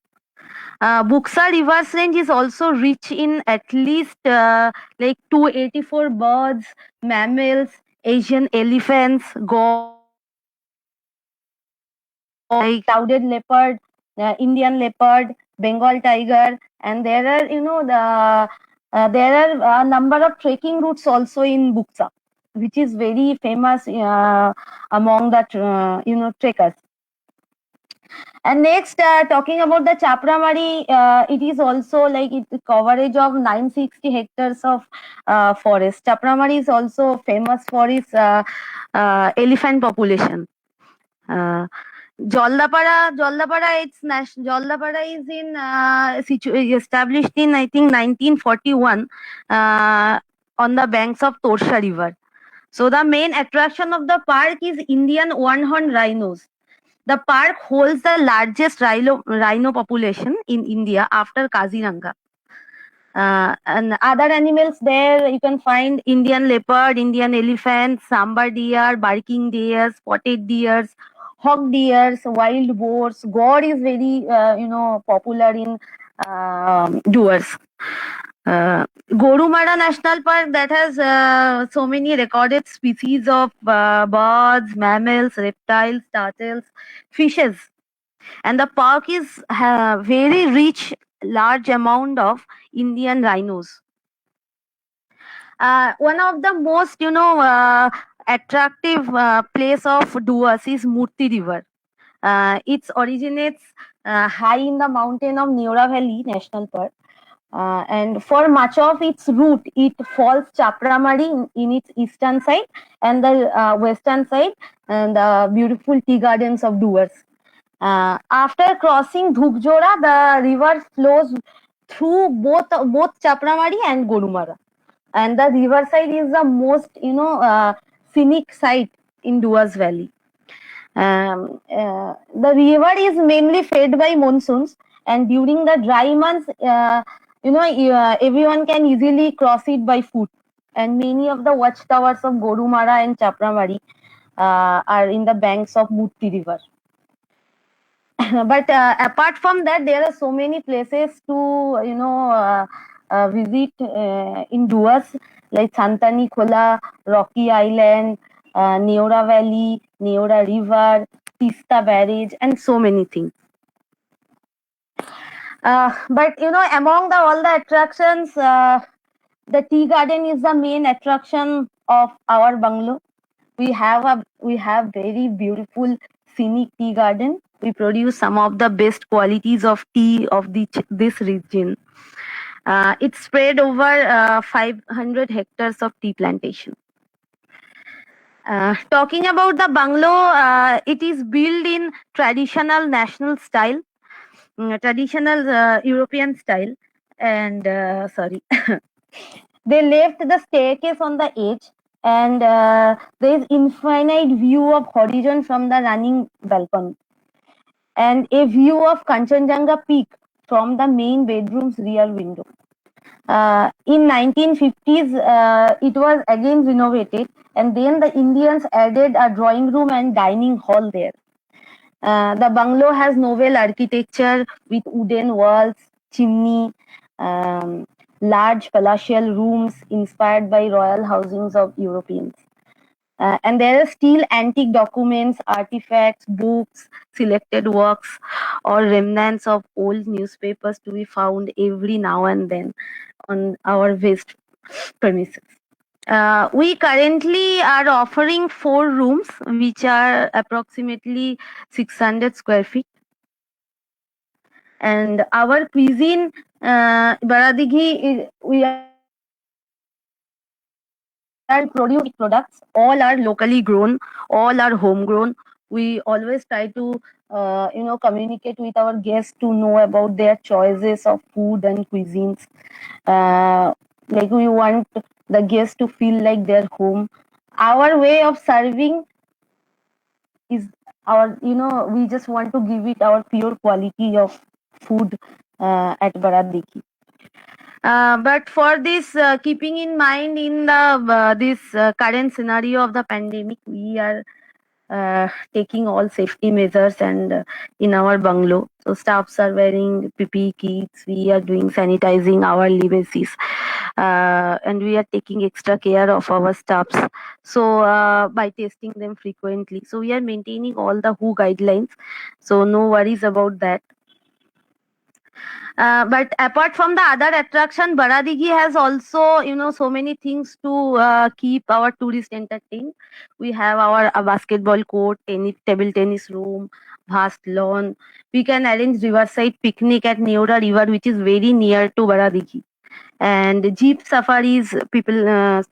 Buksa Reverse Range is also rich in at least 284 birds, mammals, Asian elephants, clouded leopard, Indian leopard, Bengal tiger, and there are there are a number of trekking routes also in Buksa, which is very famous among the trekkers. And next, talking about the Chapramari, it is also coverage of 960 hectares of forest. Chapramari is also famous for its elephant population. Joldapara is established in, I think, 1941 on the banks of Torsha River. So the main attraction of the park is Indian one-horn rhinos. The park holds the largest rhino population in India after Kaziranga. And other animals there, you can find Indian leopard, Indian elephant, sambar deer, barking deer, spotted deers, hog deers, wild boars. Gaur is very popular in Duars. Gorumara National Park, that has so many recorded species of birds, mammals, reptiles, turtles, fishes, and the park is very rich, large amount of Indian rhinos. One of the most attractive place of Duars is Murti River. It originates high in the mountain of Neora Valley National Park. And for much of its route, it falls Chapramari in its eastern side and the western side, and the beautiful tea gardens of Duars. After crossing Dhukjora, the river flows through both Chapramari and Gorumara, and the riverside is the most scenic site in Duars Valley. The river is mainly fed by monsoons, and during the dry months, everyone can easily cross it by foot. And many of the watchtowers of Gorumara and Chapramari are in the banks of Murti River. But apart from that, there are so many places to visit in Duars, like Santani Khola, Rocky Island, Neora Valley, Neora River, Tista Barrage, and so many things. But among all the attractions, the tea garden is the main attraction of our bungalow. We have very beautiful scenic tea garden. We produce some of the best qualities of tea of this region. It's spread over 500 hectares of tea plantation. Talking about the bungalow, it is built in traditional national style, traditional European style, and sorry. They left the staircase on the edge, and there is infinite view of horizon from the running balcony, and a view of Kanchenjunga peak from the main bedroom's rear window. In 1950s, it was again renovated, and then the Indians added a drawing room and dining hall there. The bungalow has novel architecture with wooden walls, chimney, large palatial rooms inspired by royal housings of Europeans. And there are still antique documents, artifacts, books, selected works, or remnants of old newspapers to be found every now and then on our waste premises. We currently are offering 4 rooms, which are approximately 600 square feet. And our cuisine, Baradigi, we are products. All are locally grown, all are homegrown. We always try to, communicate with our guests to know about their choices of food and cuisines. Like we want the guests to feel like they're home. Our way of serving is we just want to give it our pure quality of food at Baradiki. But for this, keeping in mind in the this current scenario of the pandemic, we are taking all safety measures and in our bungalow. So staffs are wearing PPE kits. We are doing sanitizing hourly basis, and we are taking extra care of our staffs. So by testing them frequently. So we are maintaining all the WHO guidelines. So no worries about that. But apart from the other attraction, Baradigi has also, so many things to keep our tourists entertained. We have our basketball court, table tennis room, vast lawn. We can arrange riverside picnic at Neora River, which is very near to Baradigi. And jeep safaris,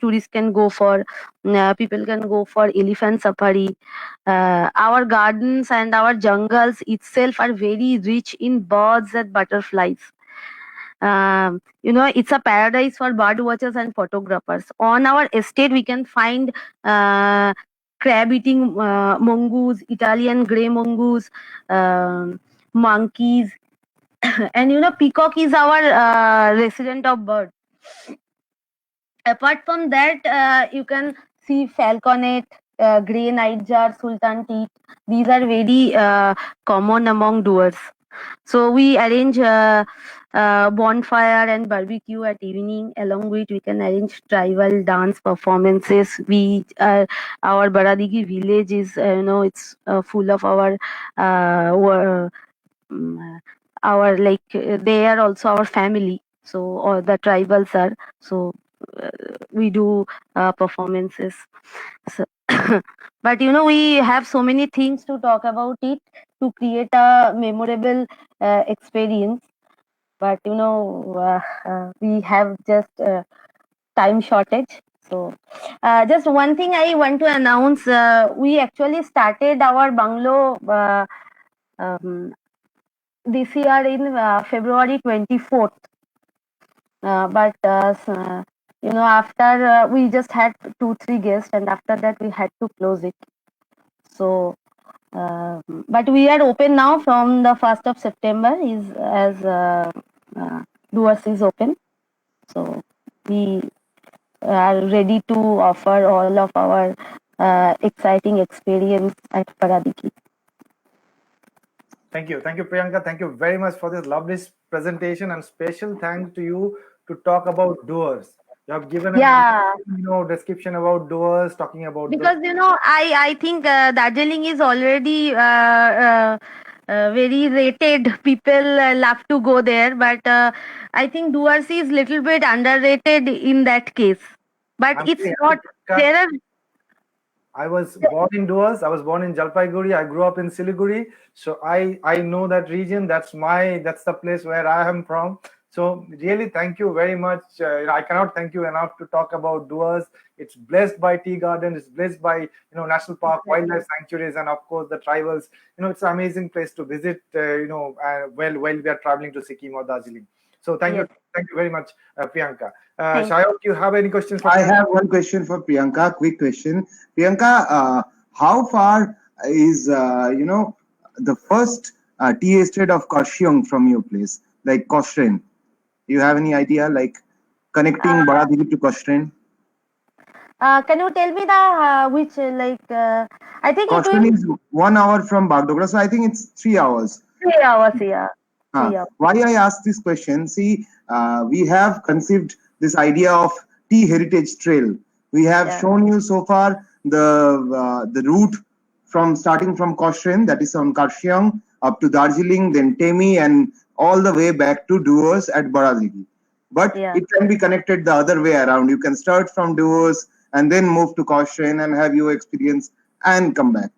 tourists can go for. People can go for elephant safari. Our gardens and our jungles itself are very rich in birds and butterflies. It's a paradise for bird watchers and photographers. On our estate, we can find crab-eating mongoose, Italian grey mongoose, monkeys, and peacock is our resident of bird. Apart from that, you can see falconet, grey nightjar, sultan teeth. These are very common among doers. So we arrange bonfire and barbecue at evening. Along with, we can arrange tribal dance performances. Our Baradigi village is, it's full of our they are also our family. So all the tribals are. So we do performances. So but we have so many things to talk about it to create a memorable experience. But we have just time shortage. So just one thing I want to announce: we actually started our bungalow this year in February 24th. But after we just had 2-3 guests, and after that we had to close it. So but we are open now from the 1st of September Doors is open. So we are ready to offer all of our exciting experience at Paradiki. Thank you, Priyanka. Thank you very much for this lovely presentation, and special thanks to you to talk about doors. You have given a description about doors, talking about because I think Darjeeling is already very rated. People love to go there, but I think Doors is little bit underrated in that case. But it's not there. I was born in Doors. I was born in Jalpaiguri. I grew up in Siliguri, so I know that region. That's the place where I am from. So really, thank you very much. I cannot thank you enough to talk about Doors. It's blessed by tea garden. It's blessed by national park, wildlife sanctuaries, and of course the tribals. It's an amazing place to visit. While we are traveling to Sikkim or Darjeeling. So thank you very much, Priyanka. Shayok, you have any questions? I have one question for Priyanka. Quick question, Priyanka. How far is the first tea estate of Kashyong from your place, like Koshrin? Do you have any idea, like connecting Baradigi to Koshrin? Can you tell me the which I think Koshrin is 1 hour from Bagdogra, so I think it's 3 hours. 3 hours, yeah. Why I ask this question? See, we have conceived this idea of tea heritage trail. We have shown you so far the route from starting from Cochrane, that is on Karshiang, up to Darjeeling, then Temi, and all the way back to Duos at Baradigi. But it can be connected the other way around. You can start from Duos and then move to Cochrane and have your experience and come back.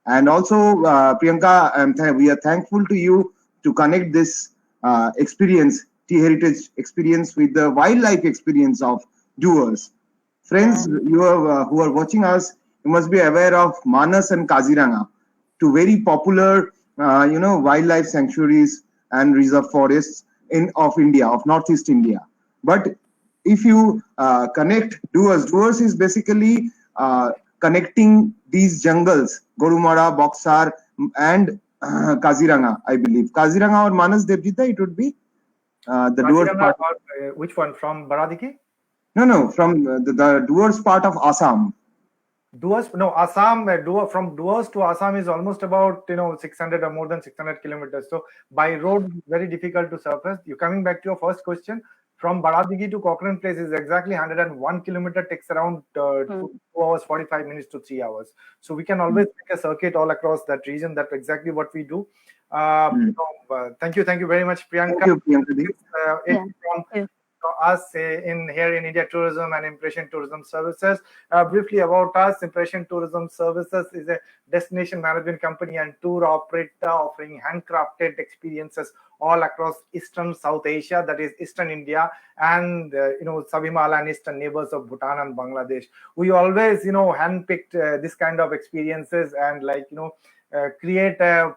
And also, Priyanka, we are thankful to you to connect this experience, tea heritage experience, with the wildlife experience of Duos. Friends, you are, who are watching us, you must be aware of Manas and Kaziranga, two very popular, wildlife sanctuaries and reserve forests of India, of Northeast India. But if you connect Duos is basically connecting these jungles, Gorumara, Boxar, and Kaziranga, I believe. Kaziranga or Manas, Devjita, it would be the Duos part. Which one? From Baradiki? No, from the Duos part of Assam. Duos, no, Assam, from Duos to Assam is almost about 600 or more than 600 kilometers. So by road, very difficult to surface. You coming back to your first question, from Baradigi to Cochrane Place is exactly 101 kilometer, takes around 2 hours 45 minutes to 3 hours. So we can always take a circuit all across that region. That's exactly what we do. Thank you very much, Priyanka. Thank you, Priyanka. From us here in India Tourism and Impression Tourism Services. Briefly about us, Impression Tourism Services is a destination management company and tour operator offering handcrafted experiences all across Eastern South Asia, that is Eastern India, and Sub-Himalayan and Eastern neighbors of Bhutan and Bangladesh. We always handpicked this kind of experiences and create a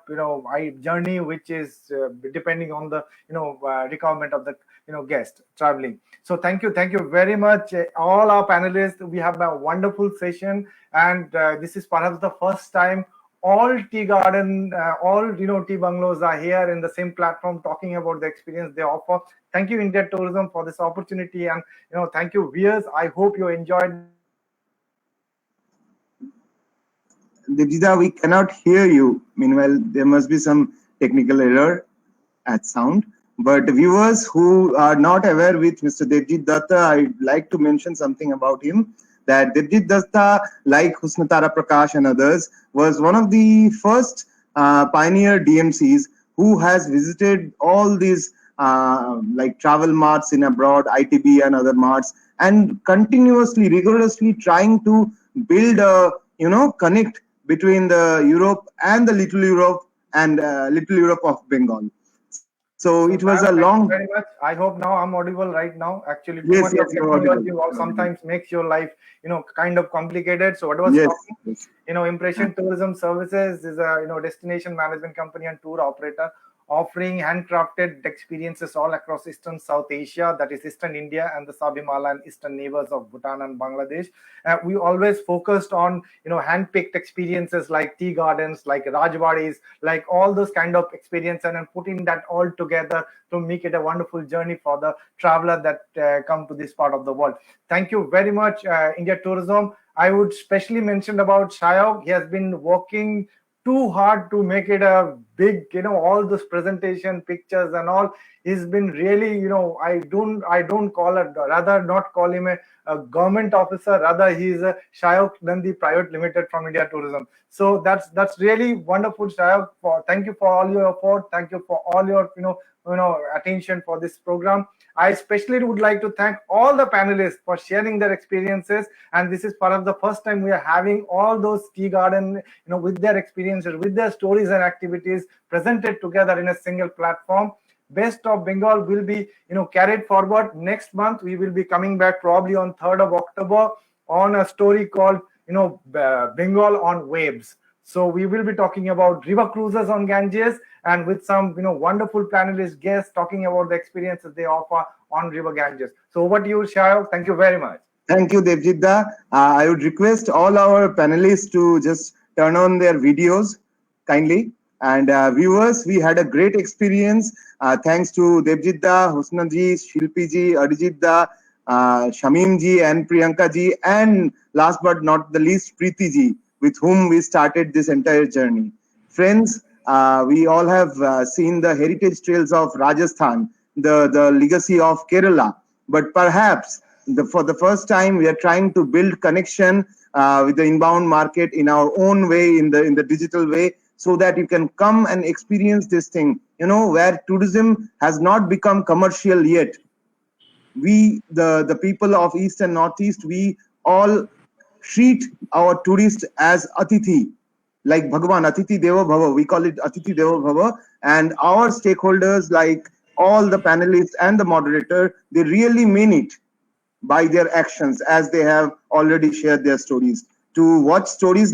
journey which is depending on the requirement of the guest traveling. So thank you very much, all our panelists. We have a wonderful session, and this is perhaps the first time all tea garden, all tea bungalows are here in the same platform talking about the experience they offer. Thank you, India Tourism, for this opportunity, and thank you, viewers. I hope you enjoyed. Devjita, we cannot hear you. Meanwhile, there must be some technical error at sound. But viewers who are not aware with Mr. Devjit Datta, I'd like to mention something about him. That Devjit Datta, like Husnatara Prakash and others, was one of the first pioneer DMCs who has visited all these travel marts in abroad, ITB and other marts, and continuously, rigorously trying to build a connect between the Europe and the Little Europe and Little Europe of Bengal. So it was a long. Thank you very much. I hope now I'm audible right now. Actually, yes, technology sometimes makes your life, kind of complicated. So what was talking? Yes. Impression Tourism Services is a destination management company and tour operator offering handcrafted experiences all across Eastern South Asia, that is Eastern India and the Sub-Himalayan Eastern neighbors of Bhutan and Bangladesh. We always focused on hand-picked experiences like tea gardens, like Rajwadis, like all those kind of experiences, and putting that all together to make it a wonderful journey for the traveler that come to this part of the world. Thank you very much, India Tourism. I would specially mention about Shayok. He has been working too hard to make it a big, all those presentation pictures and all. He's been really, I don't call it, rather not call him a government officer, rather he is a Shayok Nandi Private Limited from India Tourism. So that's really wonderful, Shayok. Thank you for all your effort. Thank you for all your, attention for this program. I especially would like to thank all the panelists for sharing their experiences. And this is perhaps the first time we are having all those tea garden, with their experiences, with their stories and activities presented together in a single platform. Best of Bengal will be, carried forward. Next month, we will be coming back probably on 3rd of October on a story called, Bengal on Waves. So we will be talking about river cruises on Ganges, and with some wonderful panelist guests talking about the experiences they offer on river Ganges. So over to you, Shayok. Thank you very much. Thank you, Devjit. I would request all our panelists to just turn on their videos kindly. And viewers, we had a great experience. Thanks to Devjit Da, Husna ji, Shilpi ji, Arijit Da, Shamim ji, and Priyanka ji, and last but not the least, Preeti ji, with whom we started this entire journey. Friends, we all have seen the heritage trails of Rajasthan, the legacy of Kerala, but perhaps for the first time, we are trying to build connection with the inbound market in our own way, in the digital way, so that you can come and experience this thing, where tourism has not become commercial yet. We, the people of East and Northeast, we all treat our tourists as Atithi, like Bhagavan, Atithi Deva Bhava. We call it Atithi Deva Bhava. And our stakeholders, like all the panelists and the moderator, they really mean it by their actions, as they have already shared their stories. To watch stories like